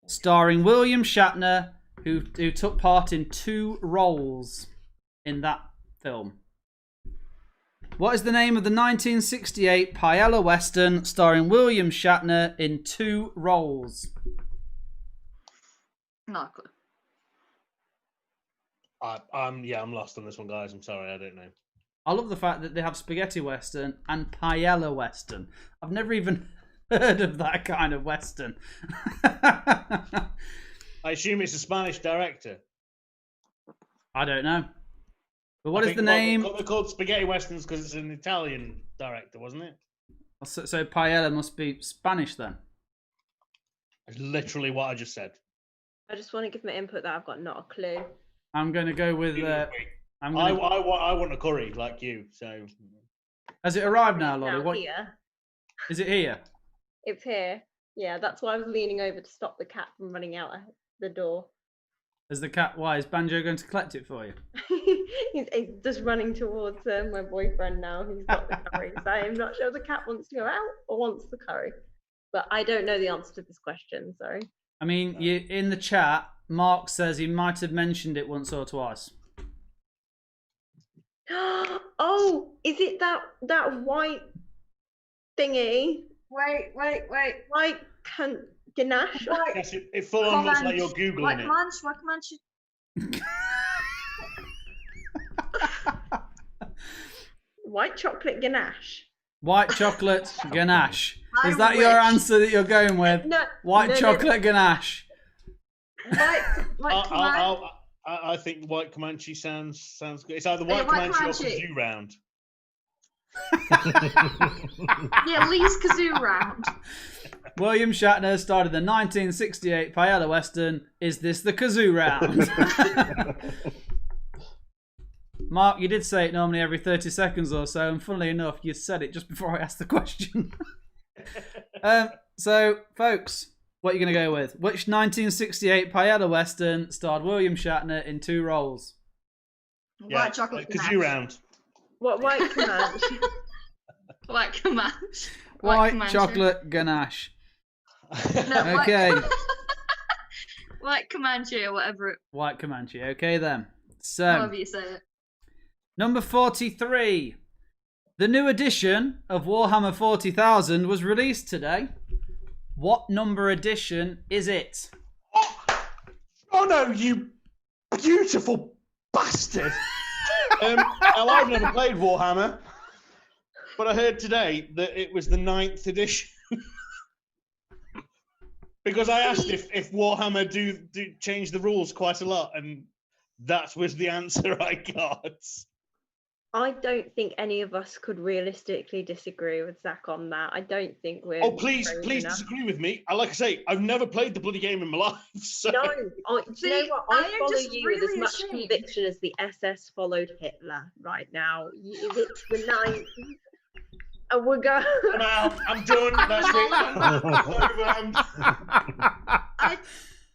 starring William Shatner, who took part in 2 roles in that film? What is the name of the 1968 Paella Western starring William Shatner in 2 roles? Not good. I'm lost on this one, guys. I'm sorry, I don't know. I love the fact that they have spaghetti western and paella western. I've never even heard of that kind of western. I assume it's a Spanish director. I don't know. But what I is the think, name? They're called spaghetti westerns because it's an Italian director, wasn't it? So paella must be Spanish then. That's literally what I just said. I just want to give my input that I've got not a clue. I'm going to go with... I want a curry like you, so... Has it arrived now, It's Lolly? now What... here. Is it here? It's here. Yeah, that's why I was leaning over to stop the cat from running out the door. Is the cat... Why? Is Banjo going to collect it for you? he's just running towards my boyfriend now who's got the curry. So I'm not sure the cat wants to go out or wants the curry. But I don't know the answer to this question, sorry. I mean, in the chat, Mark says he might have mentioned it once or twice. Oh, is it that white thingy? Wait. White ganache? Yes, it full on looks like you're Googling it. White Comanche. White chocolate ganache. White chocolate ganache. I Is that your wish. answer that you're going with? No, White no, chocolate ganache. White Comanche. I think White Comanche sounds good. It's either White White Comanche or Comanche. Kazoo Round. Yeah, Lee's Kazoo Round. William Shatner starred in the 1968 Paella Western, Is This the Kazoo Round? Mark, you did say it normally every 30 seconds or so, and funnily enough, you said it just before I asked the question. So, folks, what are you going to go with? Which 1968 Paella Western starred William Shatner in 2 roles? White chocolate Kazoo Comanche. Round. What white Comanche? White Comanche. White Comanche. chocolate ganache. No, Okay. White Comanche or whatever. White Comanche. Okay, then. So, However you say it. number 43. The new edition of Warhammer 40,000 was released today. What number edition is it? Oh no, you beautiful bastard! Now, I've never played Warhammer, but I heard today that it was the 9th edition. Because I asked if Warhammer do change the rules quite a lot, and that was the answer I got. I don't think any of us could realistically disagree with Zach on that. I don't think we're. Oh, please brave enough. disagree with me. Like I say, I've never played the bloody game in my life. So. No, do you know See, what? I I am follow just you with as really much ashamed. conviction as the SS followed Hitler right now. It's the 9th. And we're going. Now, I'm done. That's it.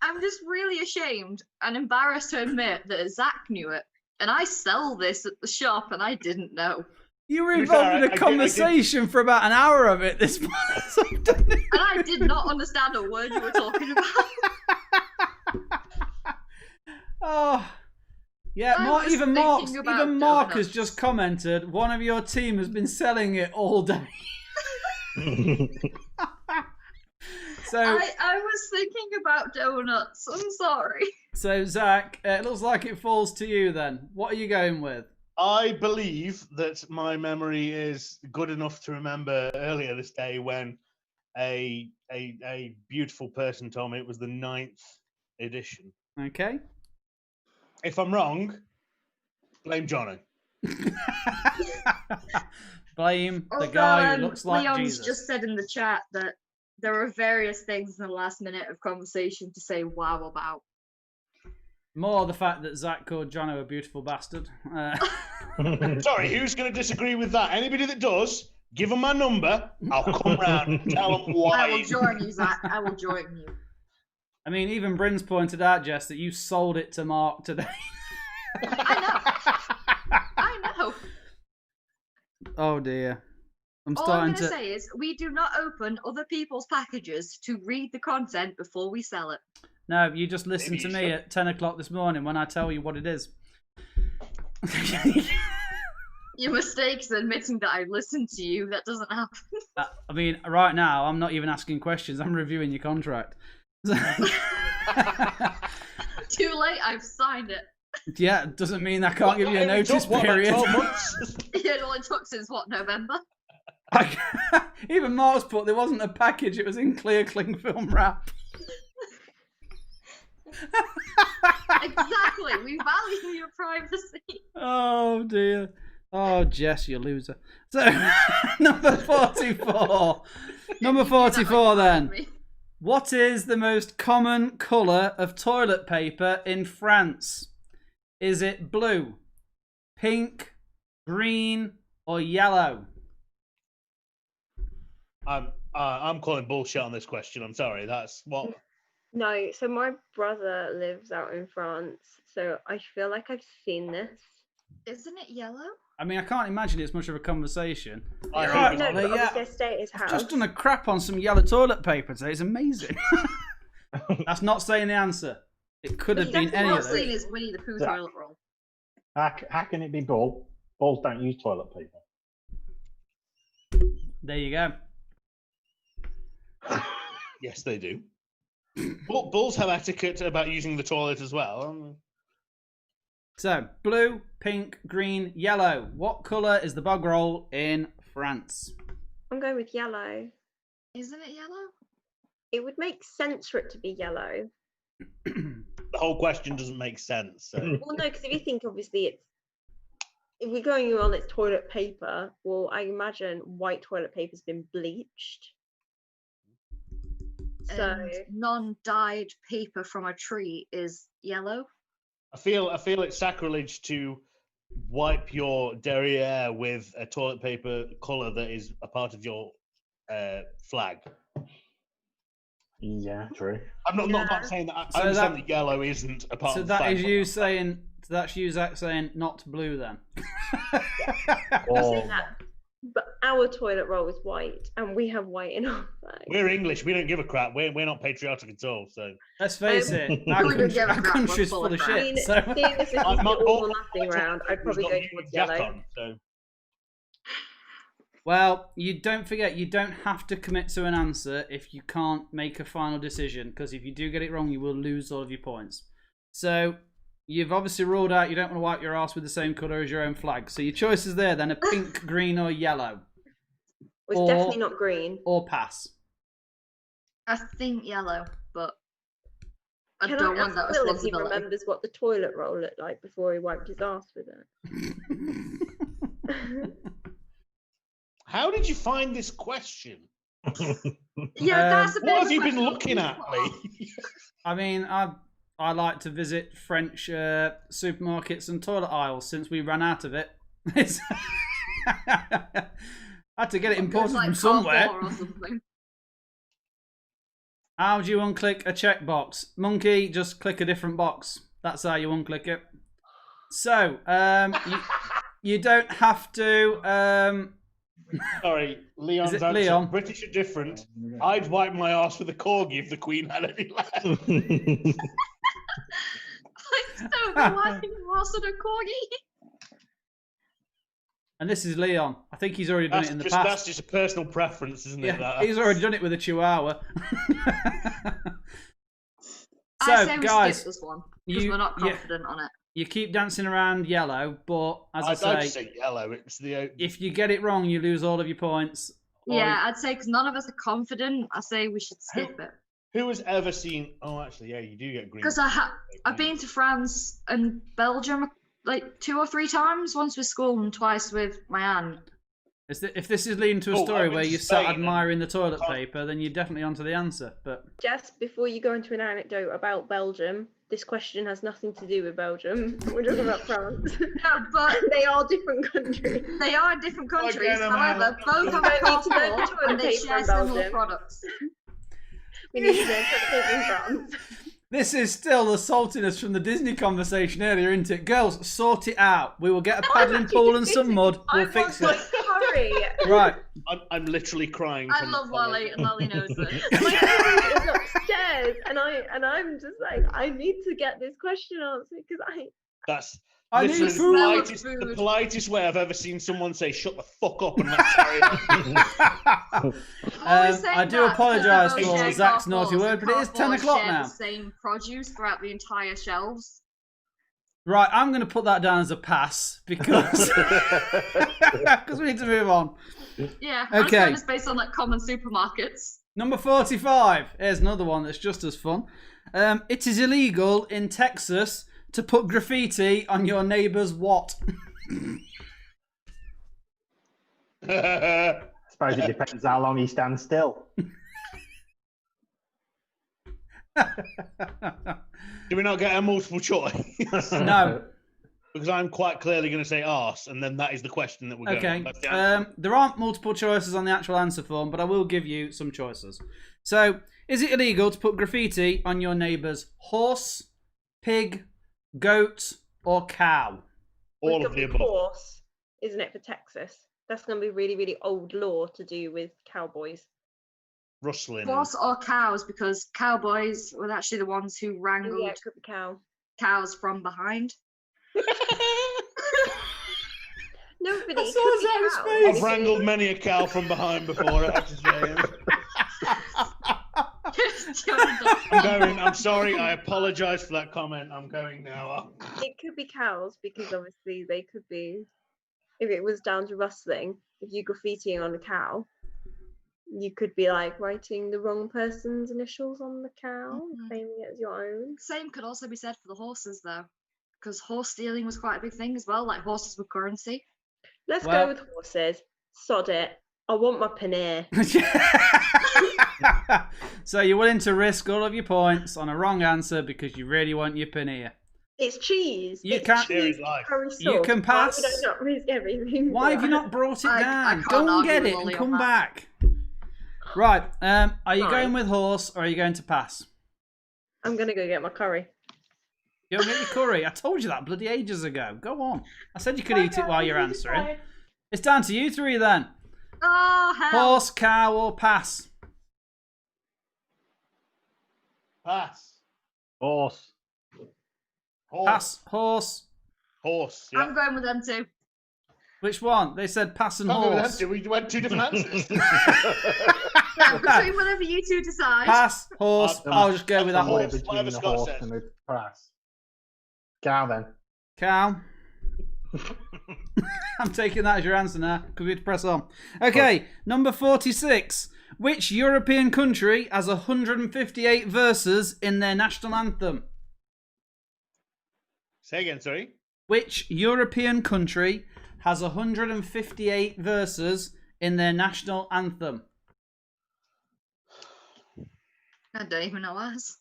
I'm just really ashamed and embarrassed to admit that Zach knew it. And I sell this at the shop and I didn't know. You were be fair, involved in I a did- conversation for about an hour of it this morning. And I did not understand a word you were talking about. Oh, yeah. I Mark, was even thinking about Mark has donuts. just commented. One of your team has been selling it all day. So, I was thinking about donuts. I'm sorry. so Zach, it looks like it falls to you then. What are you going with? I believe that my memory is good enough to remember earlier this day when a beautiful person told me it was the 9th edition. Okay. If I'm wrong, blame Johnny. Blame the Although, guy who looks like Leon's Jesus. just said in the chat that there are various things in the last minute of conversation to say wow about. More the fact that Zach called Jono a beautiful bastard. Sorry, who's going to disagree with that? Anybody that does, give them my number. I'll come round and tell them why. I will join you, Zach. I will join you. I mean, even Bryn's pointed out, Jess, that you sold it to Mark today. I know. Oh dear. I'm All I'm starting going to to. say is we do not open other people's packages to read the content before we sell it. No, you just listen Maybe to you me should. at 10 o'clock this morning when I tell you what it is. Your mistakes admitting that I've listened to you, that doesn't happen. I mean, right now, I'm not even asking questions. I'm reviewing your contract. Too late, I've signed it. Yeah, doesn't mean I can't give you a It only notice took, what, period. About 12 months? Yeah, all it took since what, November? Even Mark's put there wasn't a package, it was in clear cling film wrap. Exactly, we value your privacy. Oh dear. Oh, Jess, you loser. So, number 44. Number 44 then. What is the most common colour of toilet paper in France? Is it blue, pink, green, or yellow? I'm calling bullshit on this question. I'm sorry. That's what. No, so my brother lives out in France, so I feel like I've seen this. Isn't it yellow? I mean, I can't imagine it's much of a conversation. I Right, hate No, it. but yeah. obviously I stay at his I've house. just done a crap on some yellow toilet paper today. It's amazing. That's not saying the answer. It could have been any What of I've seen those. is Winnie the Pooh Zach. toilet roll. How can it be bull? Bulls don't use toilet paper. There you go. Yes, they do. Bulls have etiquette about using the toilet as well. So, blue, pink, green, yellow. What colour is the bog roll in France? I'm going with yellow. Isn't it yellow? It would make sense for it to be yellow. The whole question doesn't make sense. So. Well, no, because if you think, obviously, if we're going on its toilet paper, well, I imagine white toilet paper's been bleached. So And non-dyed paper from a tree is yellow. I feel it's sacrilege to wipe your derriere with a toilet paper colour that is a part of your flag. Yeah, true. I'm not saying that. I So understand that- that yellow isn't a part So of the that flag. is you saying, that's you, Zach, saying not blue then. Or but our toilet roll is white, and we have white in our flag. We're English. We don't give a crap. We're not patriotic at all. So Let's face it, our, we don't give a our crap, country's we're full of full of I shit. mean, So. seeing as this is I'm the not all or all- nothing round, I'd probably go We've got towards Jack yellow. on, so. Well, you don't forget, you don't have to commit to an answer if you can't make a final decision, because if you do get it wrong, you will lose all of your points. So, you've obviously ruled out you don't want to wipe your ass with the same colour as your own flag. So your choices there then are pink, green or yellow. It's Or- definitely not green. Or pass. I think yellow, but I Can don't I want ask that Will if he responsibility. remembers what the toilet roll looked like before he wiped his ass with it? How did you find this question? Yeah, that's a bit What of have a you been question looking to at, put Lee? off. I mean, I like to visit French supermarkets and toilet aisles since we ran out of it. It's I had to get it imported It's like from somewhere. Carrefour or something. How do you unclick a checkbox? Monkey, just click a different box. That's how you unclick it. So, you don't have to. Sorry, Leon's Is it answer. Leon? British are different. I'd wipe my ass with a corgi if the Queen had any left. So the wiping Ross and a corgi. And this is Leon. I think he's already done That's it in the just, past. that's just a personal preference, isn't it? Yeah, That? he's already done it with a chihuahua. I So, say we guys, skip this one because you- we're not yeah. confident on it. You keep dancing around yellow, but as I'd I say, say yellow. It's the if you get it wrong, you lose all of your points. Or Yeah, I'd say because none of us are confident, I say we should skip it. Who has ever seen? Oh, actually, yeah, you do get green. Because I've been to France and Belgium like 2 or 3 times. Once with school and twice with my aunt. If this is leading to a Oh, story I've been where to you sat Spain and- admiring the toilet paper, then you're definitely onto the answer. But Just before you go into an anecdote about Belgium, this question has nothing to do with Belgium. We're talking about France. No, but They are different countries. they are different countries. Again, I'm However, out. both have Don't a need to learn the passport toilet and they paper share in similar Belgium. products. We need to learn toilet paper in France. this is still the saltiness from the Disney conversation earlier, isn't it? Girls, sort it out. We will get a paddling pool and some mud. We'll fix I it. want my curry. Right. I'm literally crying. I from love Lolly, and Lolly knows this. My curry is upstairs, and I'm just like, I need to get this question answered because That's I literally need the food. politest, the politest way I've ever seen someone say, "Shut the fuck up and let's carry on." I do apologise for Zach's naughty word, but it is 10 o'clock share now. The same produce throughout the entire shelves. Right, I'm going to put that down as a pass because we need to move on. Yeah. Okay. It's based on like common supermarkets. Number 45. Here's another one that's just as fun. It is illegal in Texas to put graffiti on your neighbour's what? I suppose it depends how long he stands still. Do we not get a multiple choice? No. Because I'm quite clearly going to say arse, and then that is the question that we're going. Okay. That's the answer. There aren't multiple choices on the actual answer form, but I will give you some choices. So, is it illegal to put graffiti on your neighbour's horse, pig, goat, or cow? All of the above. Horse, isn't it, for Texas? That's going to be really, really old law to do with cowboys. Rustling. Horse or cows, because cowboys were actually the ones who wrangled Yeah, it could be cow. cows from behind. No, but I it saw could be Zach's cow. face. I've wrangled many a cow from behind before. I have to say. I'm going. I'm sorry. I apologise for that comment. I'm going now. It could be cows because obviously they could be. If it was down to rustling, if you graffitiing on a cow, you could be like writing the wrong person's initials on the cow, claiming it as your own. Same could also be said for the horses, though, because horse stealing was quite a big thing as well. Like horses were currency. Let's Well- go with horses. Sod it. I want my paneer. So you're willing to risk all of your points on a wrong answer because you really want your paneer. It's cheese. You it's can't- cheese Here is life. curry You sauce. can pass. Why would I not risk everything? Why have you not brought it I down? can't Go and argue get with it Ollie and on come that. back. Right. Are you Fine. going with horse or are you going to pass? I'm gonna go get my curry. Go and get your curry. I told you that bloody ages ago. Go on. I said you could eat it while you're answering. It's down to you three then. Oh hell! Horse, cow, or pass? Pass. Horse. Horse. Pass, horse. Horse. Yeah. I'm going with them too. Which one? They said pass and Can't go with horse. that, we went two different answers. Yeah, between whatever you two decide. Pass, horse. Pass. I'll just go with that Somewhere horse. Horse, whatever between the Scott horse says. and the pass. Cow then. Cow. I'm taking that as your answer now because we have to press on. Okay, number 46. Which European country has 158 verses in their national anthem? Say again, sorry. Which European country has 158 verses in their national anthem? I don't even know ours.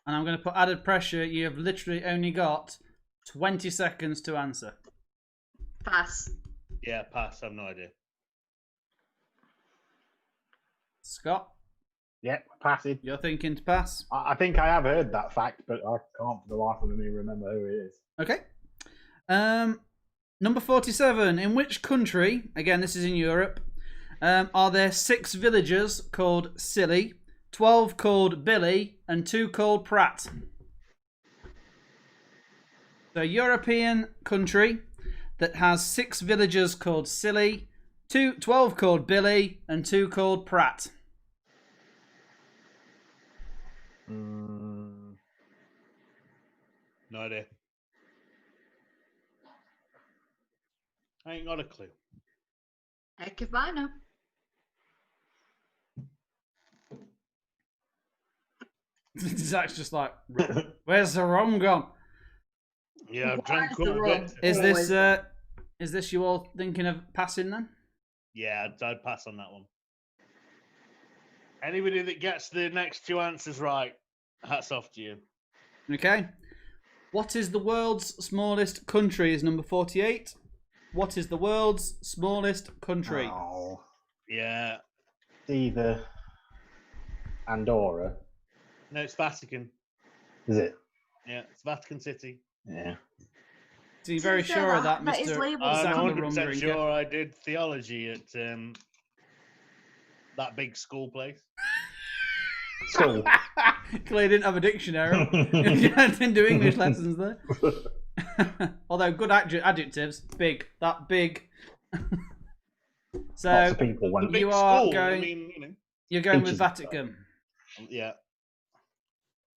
And I'm going to put added pressure. You have literally only got 20 seconds to answer. Pass. Yeah, pass. I have no idea. Scott, Yep, passing. you're thinking to pass? I think I have heard that fact, but I can't for the life of me remember who it is. Okay. Number 47. In which country, again this is in Europe, are there 6 villagers called Silly, 12 called Billy, and 2 called Pratt? So European country that has 6 villagers called Silly, 12 called Billy, and 2 called Pratt. Mm, No idea. I ain't got a clue. Heck if I know. Zach's just like, where's the rum gone? Yeah, I've drank Where's quite the a rum? bit. Is this you all thinking of passing then? Yeah, I'd pass on that one. Anybody that gets the next two answers right, hats off to you. Okay. What is the world's smallest country is number 48. What is the world's smallest country? Oh, Yeah. it's either Andorra. No, it's Vatican. Is it? Yeah, it's Vatican City. Yeah. So you're very sure of that, That is Mr. labelled I'm Zach the rum 100% drinker? sure I did theology at that big school place. School. Clearly didn't have a dictionary. Didn't do English lessons there. Although good adjectives. Big. That big. So Lots of people The went. big You are school, going- I mean, you know. you're going with Teachers. Vatican. Yeah.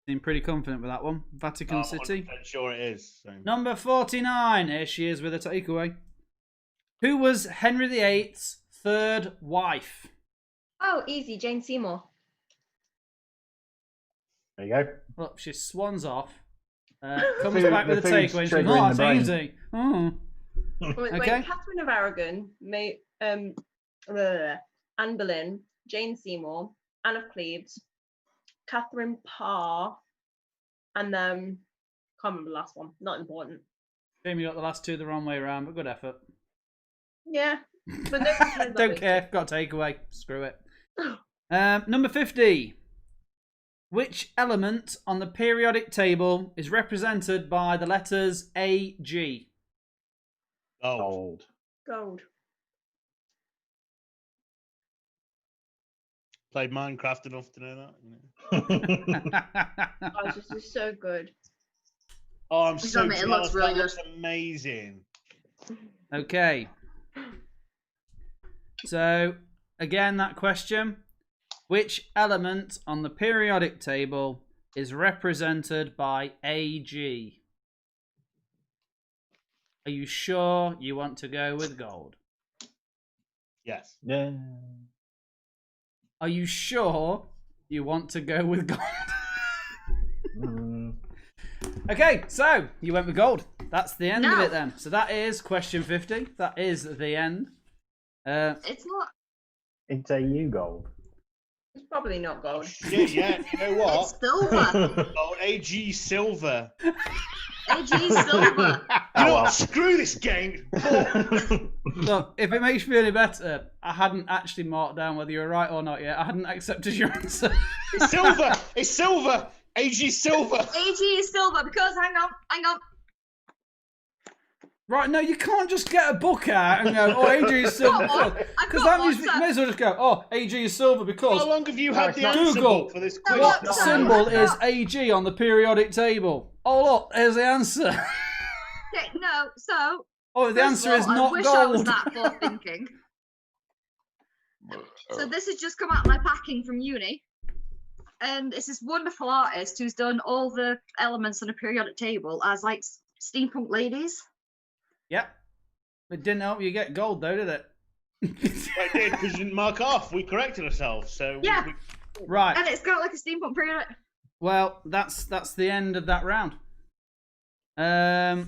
Seem pretty confident with that one. Vatican I'm City. 100% sure it is. So. Number 49. Here she is with a takeaway. Who was Henry VIII's third wife? Oh, easy. Jane Seymour. There you go. Look, she swans off. Comes food- back with a the food's takeaway. And she goes, triggering oh, the it's brain." easy. Oh. Wait, Okay. Catherine of Aragon, Anne Boleyn, Jane Seymour, Anne of Cleves, Catherine Parr, and can't remember the last one. Not important. Jamie got the last two the wrong way around, but good effort. Yeah, but no one cares Don't about care. Got a takeaway. Screw it. Number 50. Which element on the periodic table is represented by the letters AG? Oh, Gold. Gold. played Minecraft enough to know that. Oh, this is so good. Oh, I'm Please so admit, it jealous. looks really That good. looks amazing. Okay. So, again, that question. Which element on the periodic table is represented by AG? Are you sure you want to go with gold? Yes. Yeah. Are you sure you want to go with gold? Mm. Okay, so you went with gold. That's the end of No. it then. So that is question 50. That is the end. It's not. It's a U gold. It's probably not Oh, gold. shit, yeah. You know It's what? silver. Oh, AG Silver. AG silver. You know well. what? Screw this game. Look, if it makes you feel any better, I hadn't actually marked down whether you were right or not yet. I hadn't accepted your answer. It's silver. It's silver. AG Silver. AG is silver because hang on. Right, no, you can't just get a book out and go, oh, AG is silver. Come on, I've Because got that means you one, may as well just go, oh, AG is silver because How long have you had the Google. answer book for this quiz? what No, symbol no. is AG on the periodic table? Oh, look, there's the answer. Okay, no, so Oh, the first answer of is all, I not wish I was gold. that forward thinking. So this has just come out of my packing from uni. And it's this wonderful artist who's done all the elements on a periodic table as like steampunk ladies. Yep. It didn't help you get gold, though, did it? I did because you didn't mark off. We corrected ourselves. So Yeah. Right. And it's got like a steampunk periodic. Well, that's the end of that round. I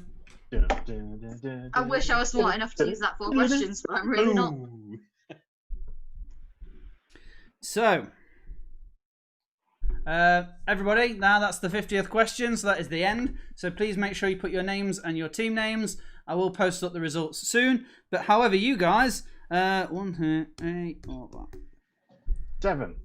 wish I was smart enough to use that for questions, but I'm really not. Ooh. So, everybody, now that's the 50th question, so that is the end. So please make sure you put your names and your team names. I will post up the results soon. But however, you guys, 1, 2, 8, 4, 5. 7.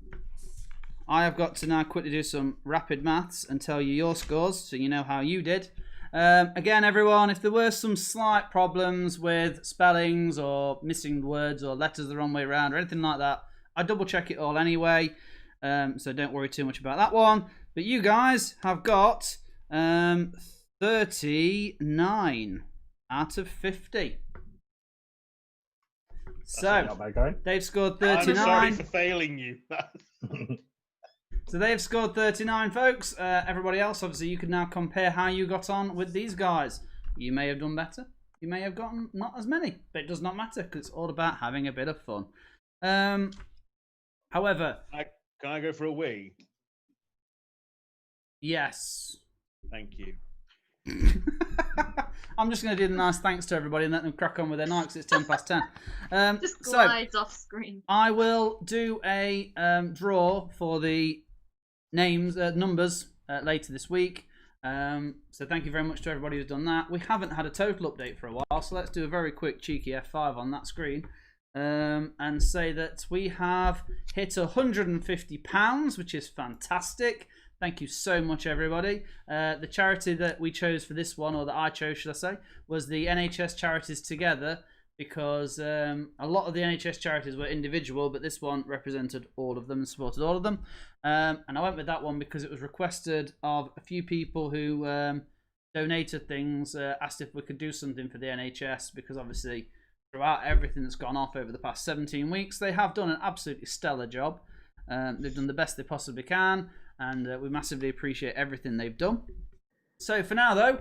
I have got to now quickly do some rapid maths and tell you your scores so you know how you did. Again, everyone, if there were some slight problems with spellings or missing words or letters the wrong way around or anything like that, I double check it all anyway. So don't worry too much about that one. But you guys have got 39 out of 50. So Not bad going. they've scored I'm sorry 39. for failing you. So they've scored 39, folks. Everybody else, obviously, you can now compare how you got on with these guys. You may have done better. you may have gotten not as many, but it does not matter because it's all about having a bit of fun. However, Can I go for a wee? yes. Thank you. I'm just going to do the nice thanks to everybody and let them crack on with their night because it's 10 past 10. Just So glides off screen. I will do a draw for the numbers later this week. So thank you very much to everybody who's done that. We haven't had a total update for a while, so let's do a very quick cheeky F5 on that screen and say that we have hit £150, which is fantastic. Thank you so much, everybody. The charity that we chose for this one, or that I chose, should I say, was the NHS Charities Together, because a lot of the NHS charities were individual, but this one represented all of them and supported all of them. And I went with that one because it was requested of a few people who donated things, asked if we could do something for the NHS, because obviously throughout everything that's gone off over the past 17 weeks, they have done an absolutely stellar job. They've done the best they possibly can, and we massively appreciate everything they've done. So for now, though,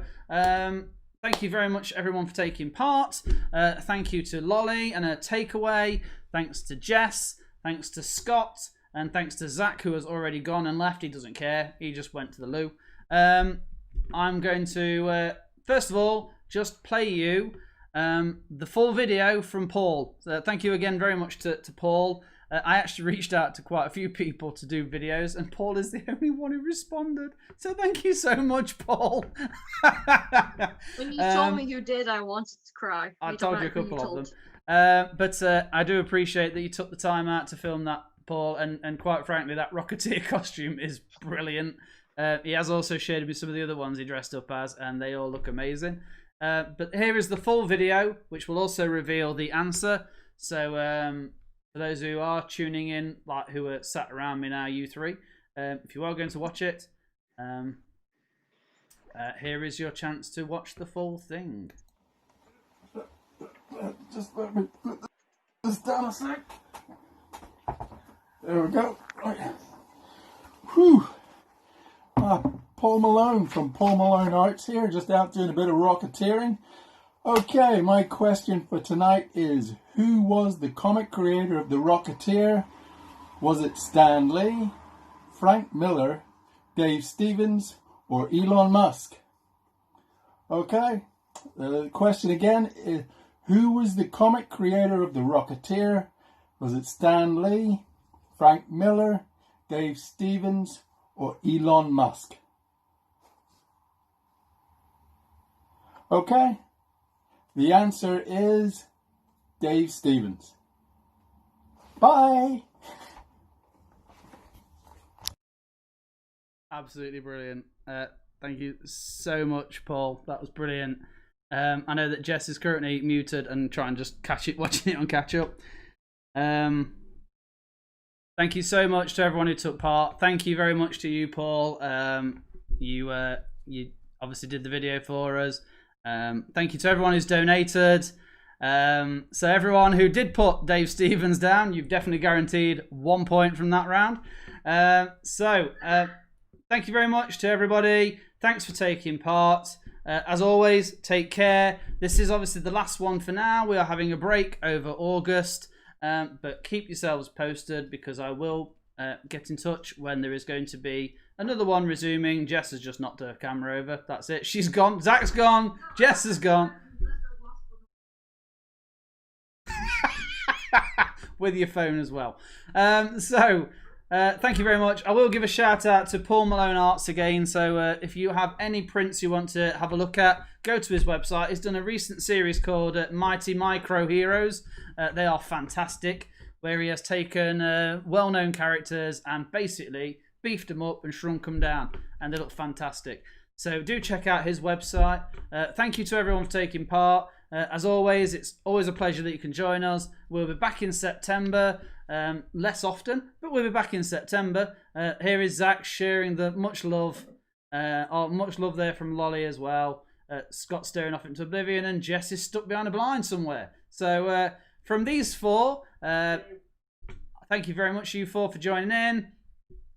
thank you very much, everyone, for taking part. Thank you to Lolly and her takeaway. Thanks to Jess. Thanks to Scott. And thanks to Zach, who has already gone and left. He doesn't care. He just went to the loo. I'm going to, first of all, just play you the full video from Paul. So thank you again very much to Paul. I actually reached out to quite a few people to do videos, and Paul is the only one who responded. So thank you so much, Paul. When you told me you did, I wanted to cry. I told you a couple of them. But I do appreciate that you took the time out to film that, Paul. And quite frankly, that Rocketeer costume is brilliant. He has also shared me some of the other ones he dressed up as, and they all look amazing. But here is the full video, which will also reveal the answer. So for those who are tuning in, like who are sat around me now, you three, if you are going to watch it, here is your chance to watch the full thing. Just let me put this down a sec. There we go. Right. Whew. Paul Malone from Paul Malone Arts here, just out doing a bit of rocketeering. Okay, my question for tonight is, who was the comic creator of the Rocketeer? Was it Stan Lee, Frank Miller, Dave Stevens, or Elon Musk? Okay, the question again is, who was the comic creator of the Rocketeer? Was it Stan Lee, Frank Miller, Dave Stevens, or Elon Musk? Okay, the answer is Dave Stevens. Bye. Absolutely brilliant. Thank you so much, Paul. That was brilliant. I know that Jess is currently muted and trying to just catch it, watching it on catch up. Thank you so much to everyone who took part. Thank you very much to you, Paul. You obviously did the video for us. Thank you to everyone who's donated. So everyone who did put Dave Stevens down, you've definitely guaranteed 1 point from that round. Thank you very much to everybody. Thanks for taking part. As always, take care. This is obviously the last one for now. We are having a break over August, but keep yourselves posted because I will get in touch when there is going to be another one resuming. Jess has just knocked her camera over. That's it. She's gone. Zach's gone. Jess is gone. With your phone as well. Thank you very much. I will give a shout out to Paul Malone Arts again. So if you have any prints you want to have a look at, go to his website. He's done a recent series called Mighty Micro Heroes. They are fantastic, where he has taken well-known characters and basically beefed them up and shrunk them down, and they look fantastic. So do check out his website. Thank you to everyone for taking part. As always, it's always a pleasure that you can join us. We'll be back in September, less often, but we'll be back in September. Here is Zach sharing the much love there from Lolly as well. Scott staring off into oblivion, and Jess is stuck behind a blind somewhere. So from these four, thank you very much, you four, for joining in.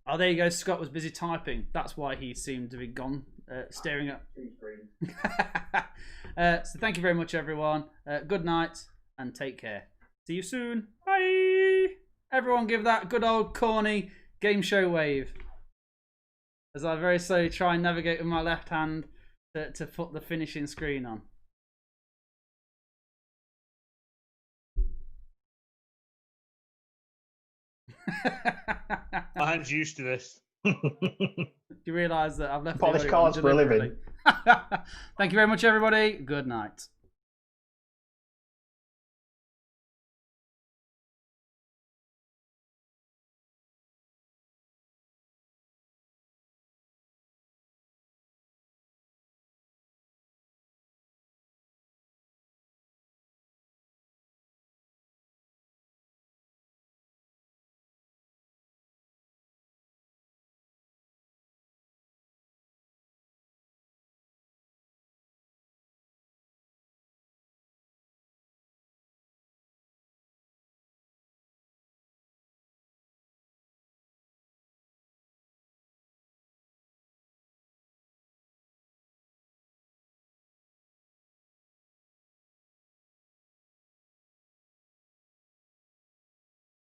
Oh, there you go. Scott was busy typing. That's why he seemed to be gone staring at. So thank you very much, everyone. Good night and take care. See you soon. Bye. Everyone, give that good old corny game show wave. As I very slowly try and navigate with my left hand to put the finishing screen on. My hand's used to this. You realise that I've left Polish the cards for a living. Thank you very much, everybody. Good night.